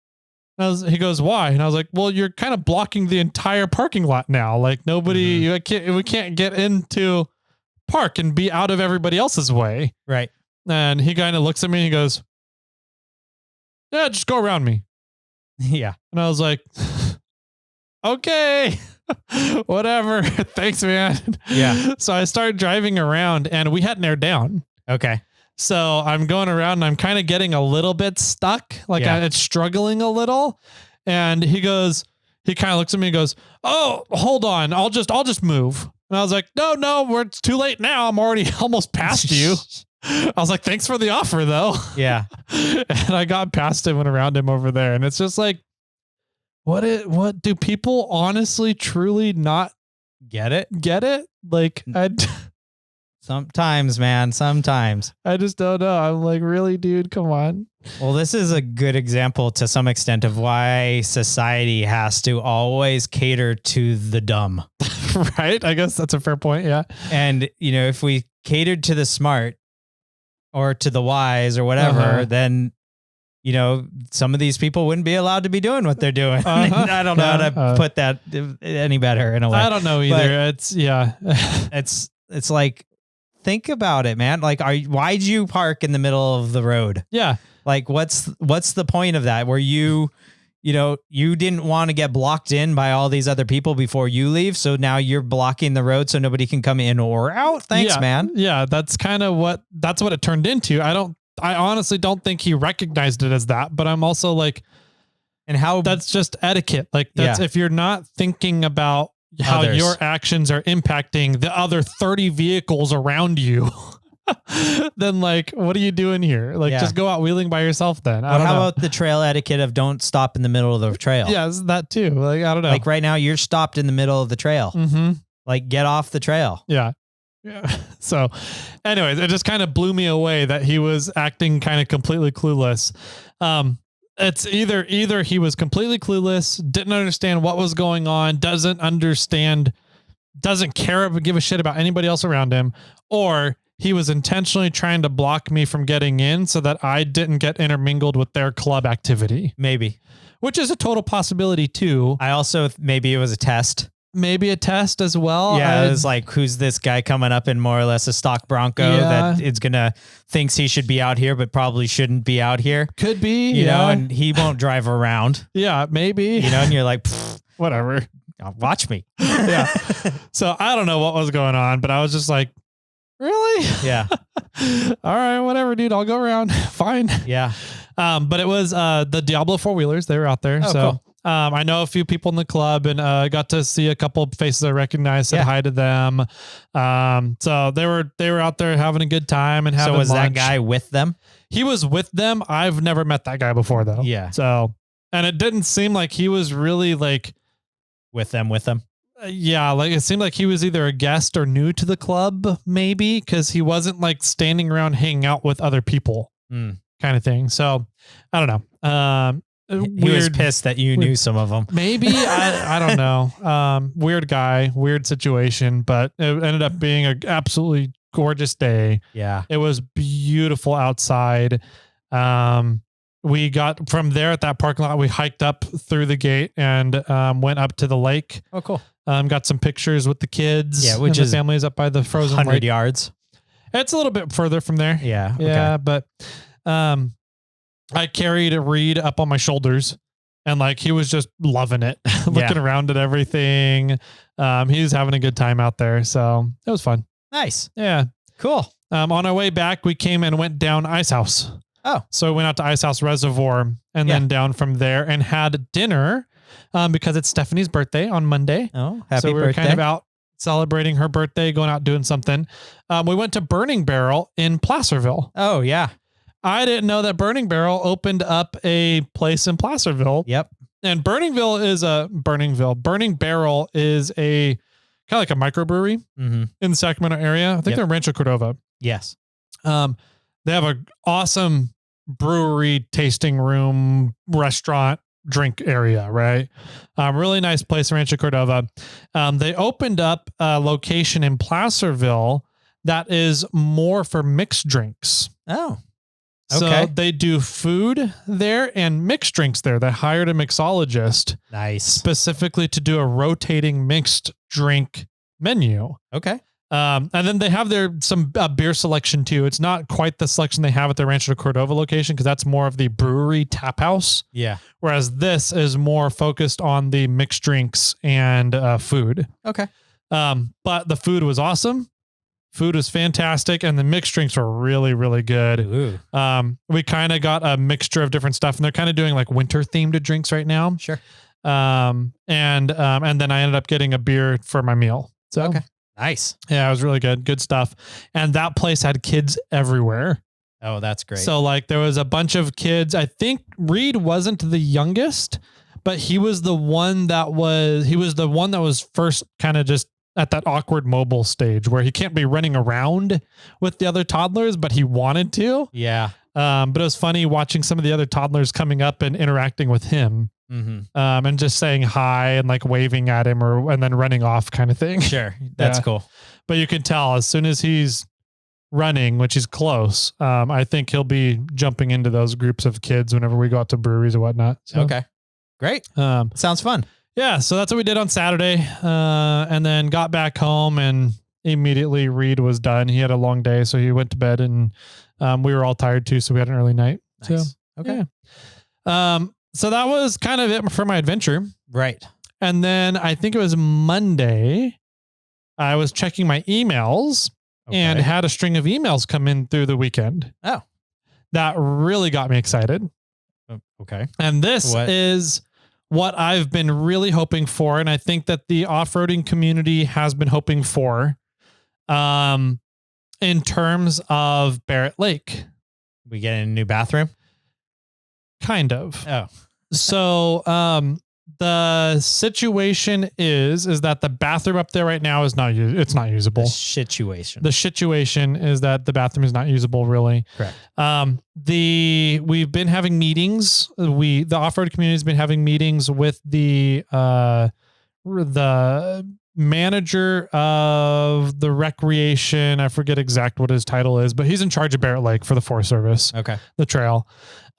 He goes, why? And I was like, well, you're kind of blocking the entire parking lot now. Like nobody, we can't get into park and be out of everybody else's way. Right. And he kind of looks at me and he goes, yeah, just go around me. Yeah. And I was like, okay, whatever. Thanks, man. Yeah. So I started driving around and we hadn't aired down. Okay. So I'm going around and I'm kind of getting a little bit stuck. Like it's struggling a little. And he kind of looks at me and goes, oh, hold on. I'll just move. And I was like, no, it's too late now. I'm already almost past you. I was like, thanks for the offer though. Yeah. And I got past him and around him over there. And it's just like, what do people honestly truly not get it? Like sometimes, man, sometimes. I just don't know. I'm like, really, dude, come on. Well, this is a good example to some extent of why society has to always cater to the dumb. Right? I guess that's a fair point. Yeah. And, if we catered to the smart or to the wise or whatever, then, some of these people wouldn't be allowed to be doing what they're doing. I don't know how to put that any better in a way. I don't know either. It's like, think about it, man. Like, why'd you park in the middle of the road? Yeah. Like, what's the point of that? Where you didn't want to get blocked in by all these other people before you leave. So now you're blocking the road so nobody can come in or out. Thanks, man. Yeah. That's kind of what it turned into. I honestly don't think he recognized it as that, but I'm also like, and how that's just etiquette. Like if you're not thinking about how your actions are impacting the other 30 vehicles around you, then like, what are you doing here? Like, just go out wheeling by yourself then. How about the trail etiquette of don't stop in the middle of the trail? Yeah, that too. Like, I don't know. Like right now you're stopped in the middle of the trail. Mm-hmm. Like get off the trail. Yeah. Yeah. So anyways, it just kind of blew me away that he was acting kind of completely clueless. It's either he was completely clueless, didn't understand what was going on, doesn't care, give a shit about anybody else around him, or he was intentionally trying to block me from getting in so that I didn't get intermingled with their club activity. Maybe. Which is a total possibility too. Maybe it was a test. Maybe a test as well. Yeah, it was like, who's this guy coming up in more or less a stock Bronco that is thinks he should be out here, but probably shouldn't be out here. Could be, you know, and he won't drive around. Yeah, maybe. And you're like, whatever. Watch me. Yeah. So I don't know what was going on, but I was just like, really? Yeah. All right, whatever, dude. I'll go around. Fine. Yeah. But it was the Diablo 4-wheelers. They were out there. Oh, so cool. I know a few people in the club and got to see a couple of faces I recognized, said hi to them. So they were out there having a good time and having lunch. So was that guy with them? He was with them. I've never met that guy before though. Yeah. So, and it didn't seem like he was really like with them. Yeah. Like it seemed like he was either a guest or new to the club maybe, cause he wasn't like standing around hanging out with other people kind of thing. So I don't know. He was pissed that you knew some of them. Maybe. I don't know. Weird guy, weird situation, but it ended up being an absolutely gorgeous day. Yeah. It was beautiful outside. We got from there at that parking lot, we hiked up through the gate and went up to the lake. Oh, cool. Got some pictures with the kids. Yeah, which is the families up by the frozen 100 lake. yards. It's a little bit further from there. Yeah. Okay. Yeah, but I carried a Reed up on my shoulders and like, he was just loving it, looking around at everything. He was having a good time out there. So it was fun. Nice. Yeah. Cool. On our way back, we came and went down Ice House. Oh, so we went out to Ice House Reservoir and then down from there and had dinner because it's Stephanie's birthday on Monday. Oh, happy birthday. So we were kind of out celebrating her birthday, going out doing something. We went to Burning Barrel in Placerville. Oh, yeah. I didn't know that Burning Barrel opened up a place in Placerville. Yep. And Burning Barrel is a kind of like a microbrewery in the Sacramento area. I think they're in Rancho Cordova. Yes. They have an awesome brewery, tasting room, restaurant, drink area, right? Really nice place in Rancho Cordova. They opened up a location in Placerville that is more for mixed drinks. Oh, okay. So they do food there and mixed drinks there. They hired a mixologist. Nice. Specifically to do a rotating mixed drink menu. Okay. And then they have some beer selection too. It's not quite the selection they have at the Rancho Cordova location because that's more of the brewery tap house. Yeah. Whereas this is more focused on the mixed drinks and food. Okay. But the food was awesome. Food was fantastic. And the mixed drinks were really, really good. Ooh. We kind of got a mixture of different stuff and they're kind of doing like winter themed drinks right now. Sure. And then I ended up getting a beer for my meal. So, okay. Nice. Yeah, it was really good. Good stuff. And that place had kids everywhere. Oh, that's great. So like there was a bunch of kids. I think Reed wasn't the youngest, but he was the one that was first kind of just at that awkward mobile stage where he can't be running around with the other toddlers, but he wanted to. Yeah. But it was funny watching some of the other toddlers coming up and interacting with him. And just saying hi and like waving at him and then running off kind of thing. Sure. That's cool. But you can tell as soon as he's running, which is close, I think he'll be jumping into those groups of kids whenever we go out to breweries or whatnot. So, okay. Great. Sounds fun. Yeah. So that's what we did on Saturday. And then got back home and immediately Reed was done. He had a long day, so he went to bed and we were all tired too. So we had an early night. Nice. So, okay. Yeah. So that was kind of it for my adventure. Right. And then I think it was Monday, I was checking my emails and had a string of emails come in through the weekend. Oh, that really got me excited. Okay. And this is what I've been really hoping for. And I think that the off-roading community has been hoping for, in terms of Barrett Lake. We get a new bathroom. Kind of. Oh, so, the situation is that the bathroom up there right now is it's not usable. The situation is that the bathroom is not usable really. Correct. We've been having meetings. The off-road community has been having meetings with the manager of the recreation. I forget exact what his title is, but he's in charge of Barrett Lake for the Forest Service. Okay. The trail.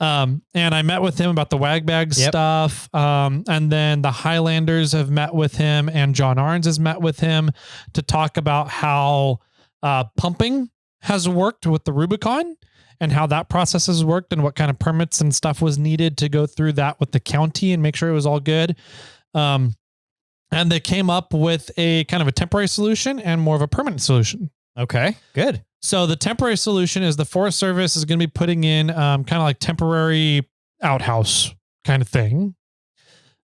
And I met with him about the wag bag stuff. And then the Highlanders have met with him and John Arns has met with him to talk about how, pumping has worked with the Rubicon and how that process has worked and what kind of permits and stuff was needed to go through that with the county and make sure it was all good. And they came up with a kind of a temporary solution and more of a permanent solution. Okay, good. So the temporary solution is the Forest Service is going to be putting in kind of like temporary outhouse kind of thing.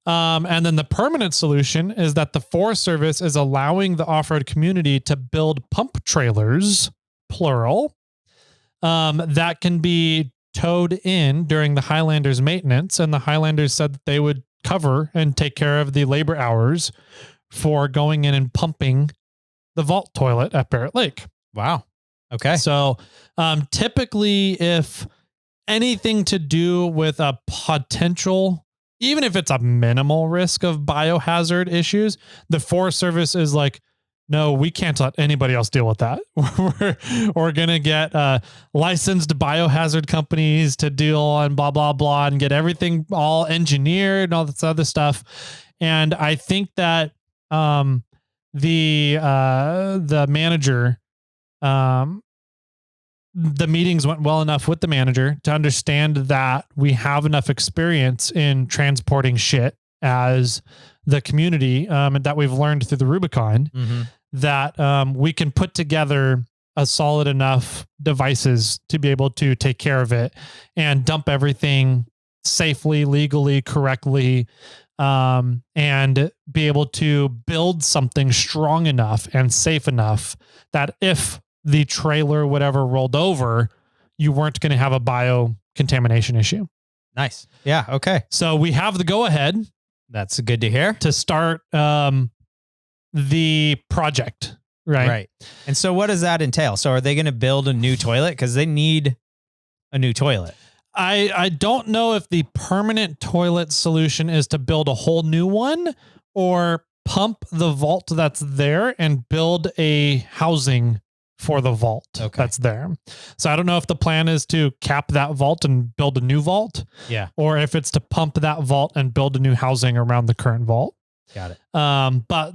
And then the permanent solution is that the Forest Service is allowing the off-road community to build pump trailers, plural, that can be towed in during the Highlanders maintenance. And the Highlanders said that they would cover and take care of the labor hours for going in and pumping the vault toilet at Barrett Lake. Wow. Okay. So, typically if anything to do with a potential, even if it's a minimal risk of biohazard issues, the Forest Service is like, no, we can't let anybody else deal with that. We're going to get licensed biohazard companies to deal and blah, blah, blah, and get everything all engineered and all this other stuff. And I think that the manager, the meetings went well enough with the manager to understand that we have enough experience in transporting shit as the community, and that we've learned through the Rubicon, that we can put together a solid enough devices to be able to take care of it and dump everything safely, legally, correctly, and be able to build something strong enough and safe enough that if the trailer, whatever, rolled over, you weren't going to have a bio contamination issue. Nice. Yeah. Okay. So we have the go ahead. That's good to hear. To start the project. Right. Right. And so what does that entail? So are they going to build a new toilet? Because they need a new toilet. I don't know if the permanent toilet solution is to build a whole new one or pump the vault that's there and build a housing for the vault that's there. So I don't know if the plan is to cap that vault and build a new vault. Yeah. Or if it's to pump that vault and build a new housing around the current vault. Got it. But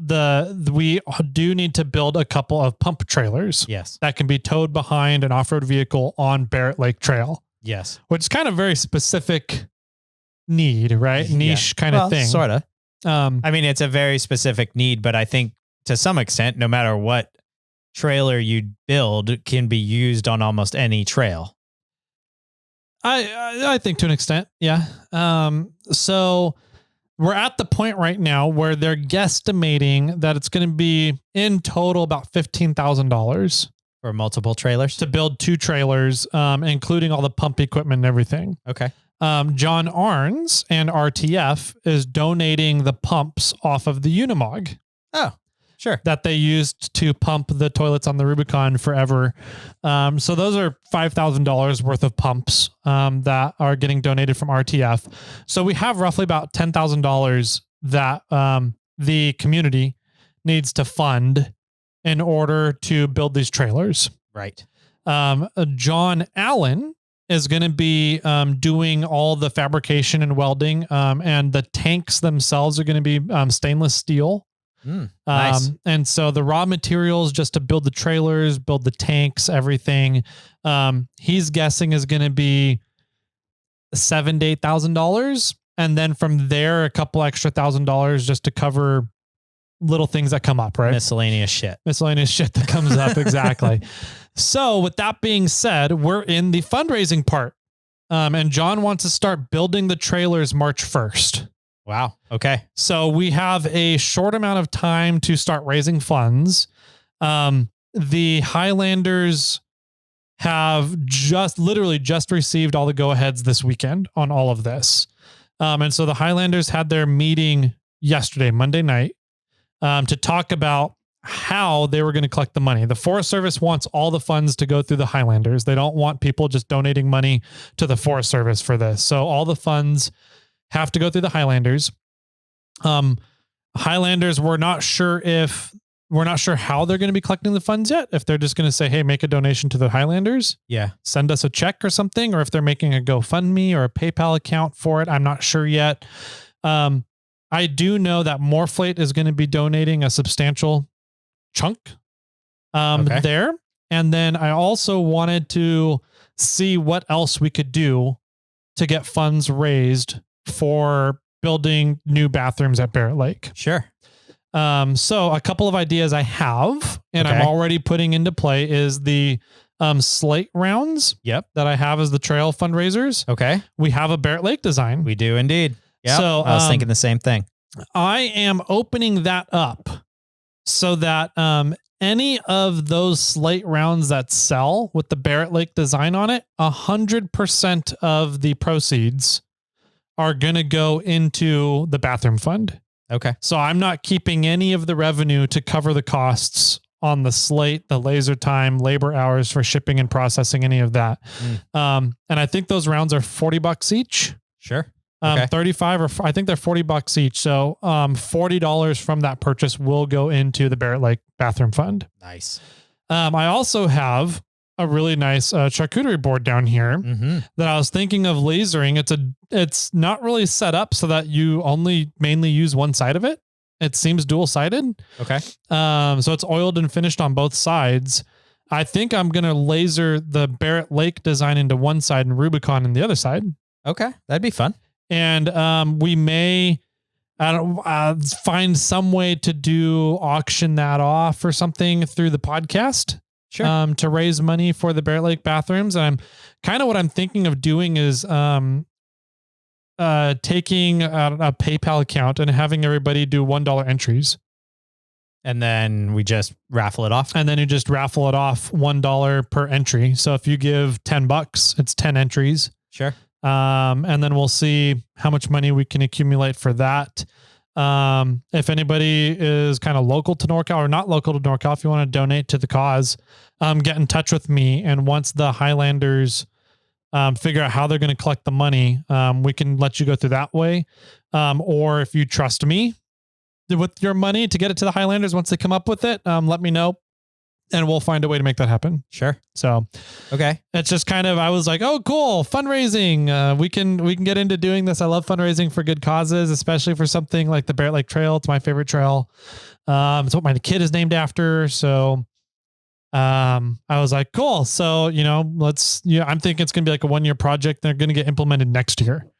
we do need to build a couple of pump trailers. Yes. That can be towed behind an off-road vehicle on Barrett Lake Trail. Yes. Which is kind of very specific need, right? Niche kind of thing. Sort of. I mean, it's a very specific need, but I think to some extent, no matter what trailer you build can be used on almost any trail. I think to an extent. Yeah. So we're at the point right now where they're guesstimating that it's going to be in total about $15,000 for multiple trailers to build 2 trailers, including all the pump equipment and everything. Okay. John Arns and RTF is donating the pumps off of the Unimog. Oh, sure. That they used to pump the toilets on the Rubicon forever. So those are $5,000 worth of pumps that are getting donated from RTF. So we have roughly about $10,000 that the community needs to fund in order to build these trailers. Right. John Allen is going to be doing all the fabrication and welding, and the tanks themselves are going to be stainless steel. Nice. And so the raw materials just to build the trailers, build the tanks, everything, he's guessing is going to be $7,000 to $8,000. And then from there, a couple extra $1,000 just to cover little things that come up, right? Miscellaneous shit that comes up. Exactly. So with that being said, we're in the fundraising part. And John wants to start building the trailers March 1st. Wow. Okay. So we have a short amount of time to start raising funds. The Highlanders have literally just received all the go-aheads this weekend on all of this. And so the Highlanders had their meeting yesterday, Monday night, to talk about how they were going to collect the money. The Forest Service wants all the funds to go through the Highlanders. They don't want people just donating money to the Forest Service for this. So all the funds have to go through the Highlanders. Highlanders, we're not sure how they're going to be collecting the funds yet. If they're just going to say, hey, make a donation to the Highlanders. Yeah. Send us a check or something. Or if they're making a GoFundMe or a PayPal account for it. I'm not sure yet. I do know that Morflate is going to be donating a substantial chunk there. And then I also wanted to see what else we could do to get funds raised for building new bathrooms at Barrett Lake. Sure. So a couple of ideas I have, and I'm already putting into play is the slate rounds. Yep. That I have as the trail fundraisers. Okay. We have a Barrett Lake design. We do indeed. Yeah. So I was thinking the same thing. I am opening that up so that any of those slate rounds that sell with the Barrett Lake design on it, 100% of the proceeds are going to go into the bathroom fund. Okay. So I'm not keeping any of the revenue to cover the costs on the slate, the laser time, labor hours for shipping and processing, any of that. And I think those rounds are $40 each. Sure. Okay. 35 or I think they're $40 each. So, $40 from that purchase will go into the Barrett Lake bathroom fund. Nice. I also have a really nice charcuterie board down here that I was thinking of lasering. It's not really set up so that you only mainly use one side of it. It seems dual sided. Okay. So it's oiled and finished on both sides. I think I'm going to laser the Barrett Lake design into one side and Rubicon in the other side. Okay. That'd be fun. And we may find some way to auction that off or something through the podcast. Sure. To raise money for the Barrett Lake bathrooms. And what I'm thinking of doing is taking a PayPal account and having everybody do $1 entries. And then we just raffle it off. And then you just raffle it off $1 per entry. So if you give $10, it's 10 entries. Sure. And then we'll see how much money we can accumulate for that. If anybody is kind of local to NorCal or not local to NorCal, if you want to donate to the cause, get in touch with me. And once the Highlanders figure out how they're going to collect the money, we can let you go through that way. Or if you trust me with your money to get it to the Highlanders, once they come up with it, let me know and we'll find a way to make that happen. Sure. So, okay. It's just kind of, I was like, oh, cool. Fundraising. We can get into doing this. I love fundraising for good causes, especially for something like the Barrett Lake Trail. It's my favorite trail. It's what my kid is named after. So, I was like, cool. So, I'm thinking it's going to be like a 1-year project. They're going to get implemented next year.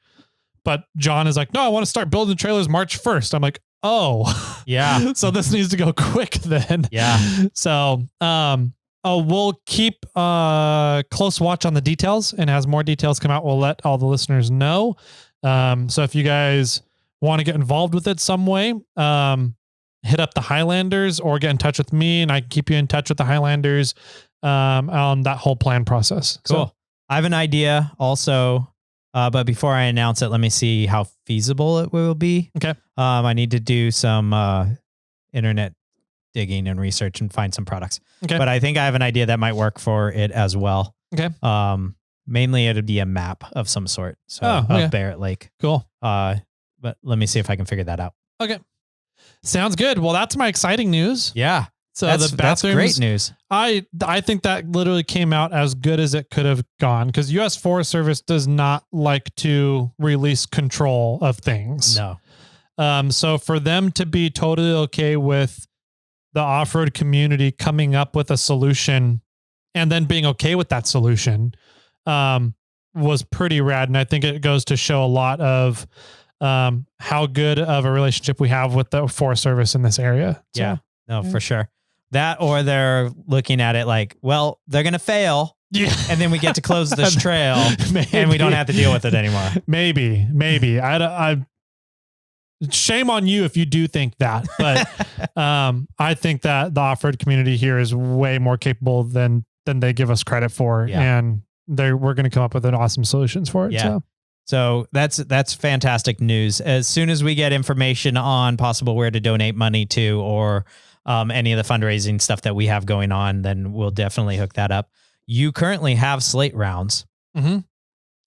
But John is like, no, I want to start building trailers March 1st. I'm like, oh, yeah. So this needs to go quick then. Yeah. So, we'll keep close watch on the details, and as more details come out, we'll let all the listeners know. So if you guys want to get involved with it some way, hit up the Highlanders or get in touch with me, and I can keep you in touch with the Highlanders on that whole plan process. Cool. So, I have an idea also. But before I announce it, let me see how feasible it will be. Okay. I need to do some internet digging and research and find some products. Okay. But I think I have an idea that might work for it as well. Okay. Mainly it'd be a map of some sort. So of Barrett Lake. Cool. But let me see if I can figure that out. Okay. Sounds good. Well, that's my exciting news. Yeah. So that's great news. I think that literally came out as good as it could have gone, because U.S. Forest Service does not like to release control of things. No. So for them to be totally okay with the off-road community coming up with a solution and then being okay with that solution was pretty rad. And I think it goes to show a lot of how good of a relationship we have with the Forest Service in this area. So, yeah. No, for sure. That, or they're looking at it like, well, they're going to fail. Yeah. And then we get to close this trail and we don't have to deal with it anymore. Maybe. I shame on you if you do think that, but I think that the off-road community here is way more capable than they give us credit for. Yeah. And we're going to come up with an awesome solutions for it. Yeah. So that's fantastic news. As soon as we get information on possible where to donate money to, or any of the fundraising stuff that we have going on, then we'll definitely hook that up. You currently have slate rounds. Mm-hmm.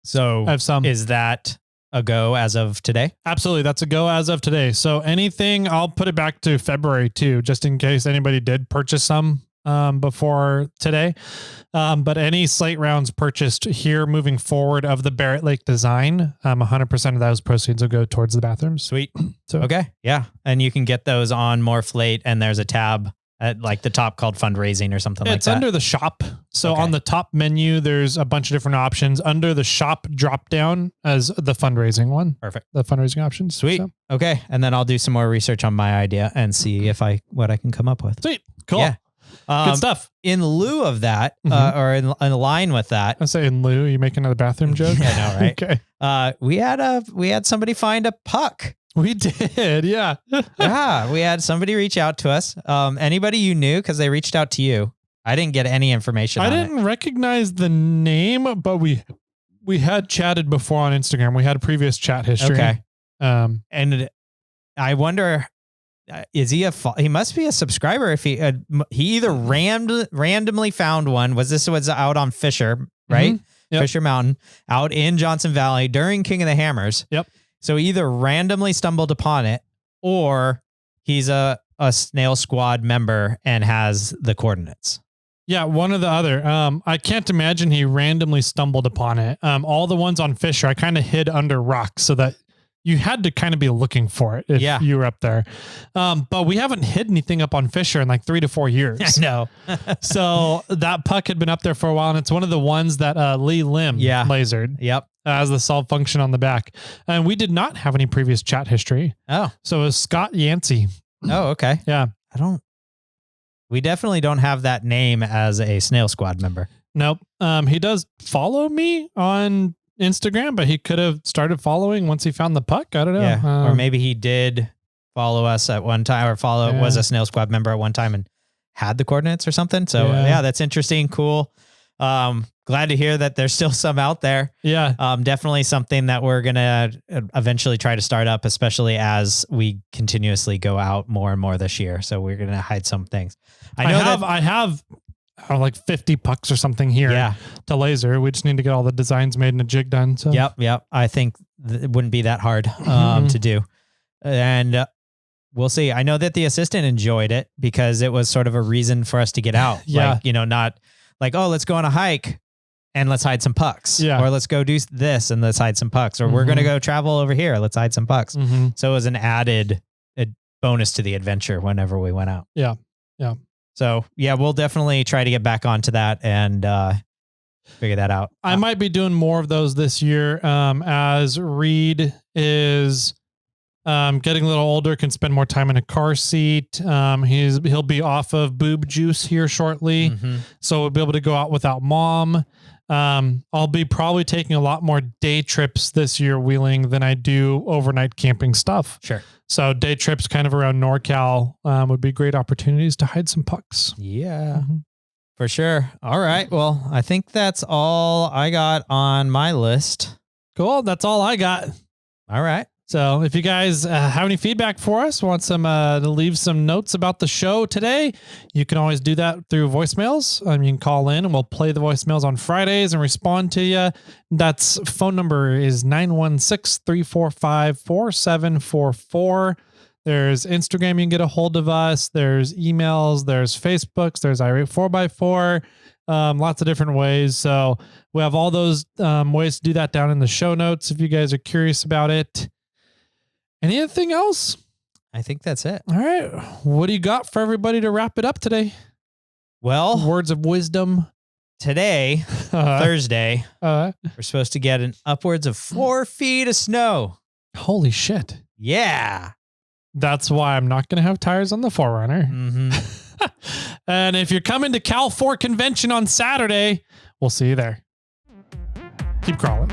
So I have some. Is that a go as of today? Absolutely. That's a go as of today. So anything, I'll put it back to February too, just in case anybody did purchase some before today. But any slate rounds purchased here moving forward of the Barrett Lake design, 100% of those proceeds will go towards the bathrooms. Sweet. So, okay. Yeah. And you can get those on Morphlate, and there's a tab at like the top called fundraising or something like that. It's under the shop. So on the top menu, there's a bunch of different options. Under the shop drop down as the fundraising one. Perfect. The fundraising options. Sweet. So. Okay. And then I'll do some more research on my idea and see what I can come up with. Sweet. Cool. Yeah. Good stuff. In lieu of that, or in line with that, I say in lieu, you make another bathroom joke. I know, right? Okay. We had somebody find a puck. We did, yeah. Yeah, we had somebody reach out to us. Anybody you knew, because they reached out to you. I didn't get any information. I didn't recognize the name, but we had chatted before on Instagram. We had a previous chat history. Okay. And I wonder. Is he he must be a subscriber if he either randomly found one. Was out on Fisher, right? Mm-hmm. Yep. Fisher Mountain out in Johnson Valley during King of the Hammers. Yep. So either randomly stumbled upon it, or he's a Snail Squad member and has the coordinates. Yeah, one or the other. I can't imagine he randomly stumbled upon it. All the ones on Fisher, I kind of hid under rocks so that you had to kind of be looking for it if you were up there. But we haven't hid anything up on Fisher in like 3 to 4 years. I know. So that puck had been up there for a while, and it's one of the ones that Lee Lim lasered. Yep. As the solve function on the back. And we did not have any previous chat history. Oh. So it was Scott Yancey. Oh, okay. Yeah. We definitely don't have that name as a Snail Squad member. Nope. He does follow me on Instagram, but he could have started following once he found the puck. I don't know. Yeah. Or maybe he did follow us at one time, or was a Snail Squad member at one time and had the coordinates or something. So yeah, that's interesting. Cool. glad to hear that there's still some out there. Yeah. Definitely something that we're going to eventually try to start up, especially as we continuously go out more and more this year. So we're going to hide some things. I have like 50 pucks or something here to laser. We just need to get all the designs made and a jig done. So Yep. I think it wouldn't be that hard to do. And we'll see. I know that the assistant enjoyed it because it was sort of a reason for us to get out. Yeah. Like, not like, oh, let's go on a hike and let's hide some pucks. Yeah. Or let's go do this and let's hide some pucks. Or we're going to go travel over here. Let's hide some pucks. So it was an added bonus to the adventure whenever we went out. Yeah. So we'll definitely try to get back onto that and figure that out. I might be doing more of those this year as Reed is getting a little older, can spend more time in a car seat. He'll be off of boob juice here shortly. So we'll be able to go out without mom. I'll be probably taking a lot more day trips this year wheeling than I do overnight camping stuff. Sure. So day trips kind of around NorCal would be great opportunities to hide some pucks. Yeah, for sure. All right. Well, I think that's all I got on my list. Cool. That's all I got. All right. So if you guys have any feedback for us, want some to leave some notes about the show today, you can always do that through voicemails. You can call in and we'll play the voicemails on Fridays and respond to you. That's phone number is 916-345-4744. There's Instagram. You can get a hold of us. There's emails. There's Facebooks. There's irate 4x4. Lots of different ways. So we have all those ways to do that down in the show notes if you guys are curious about it. Anything else? I think that's it. All right. What do you got for everybody to wrap it up today? Well, words of wisdom. Today, Thursday, we're supposed to get an upwards of 4 feet of snow. Holy shit. Yeah. That's why I'm not going to have tires on the 4Runner. And if you're coming to Cal 4 Convention on Saturday, we'll see you there. Keep crawling.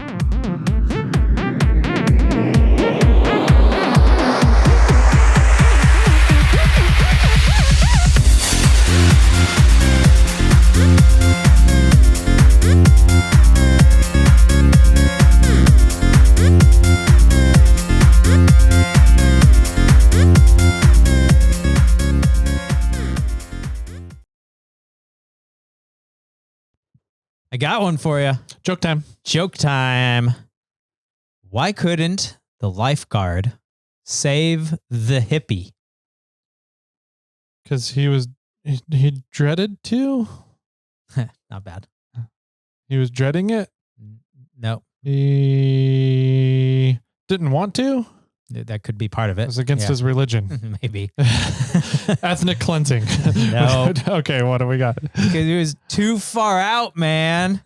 I got one for you. Joke time. Joke time. Why couldn't the lifeguard save the hippie? Because he dreaded to? Not bad. He was dreading it? No. He didn't want to? That could be part of it. It was against his religion. Maybe. Ethnic cleansing. No. Okay, what do we got? Because it was too far out, man.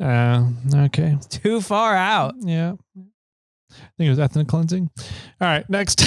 Okay. It's too far out. Yeah. I think it was ethnic cleansing. All right, next.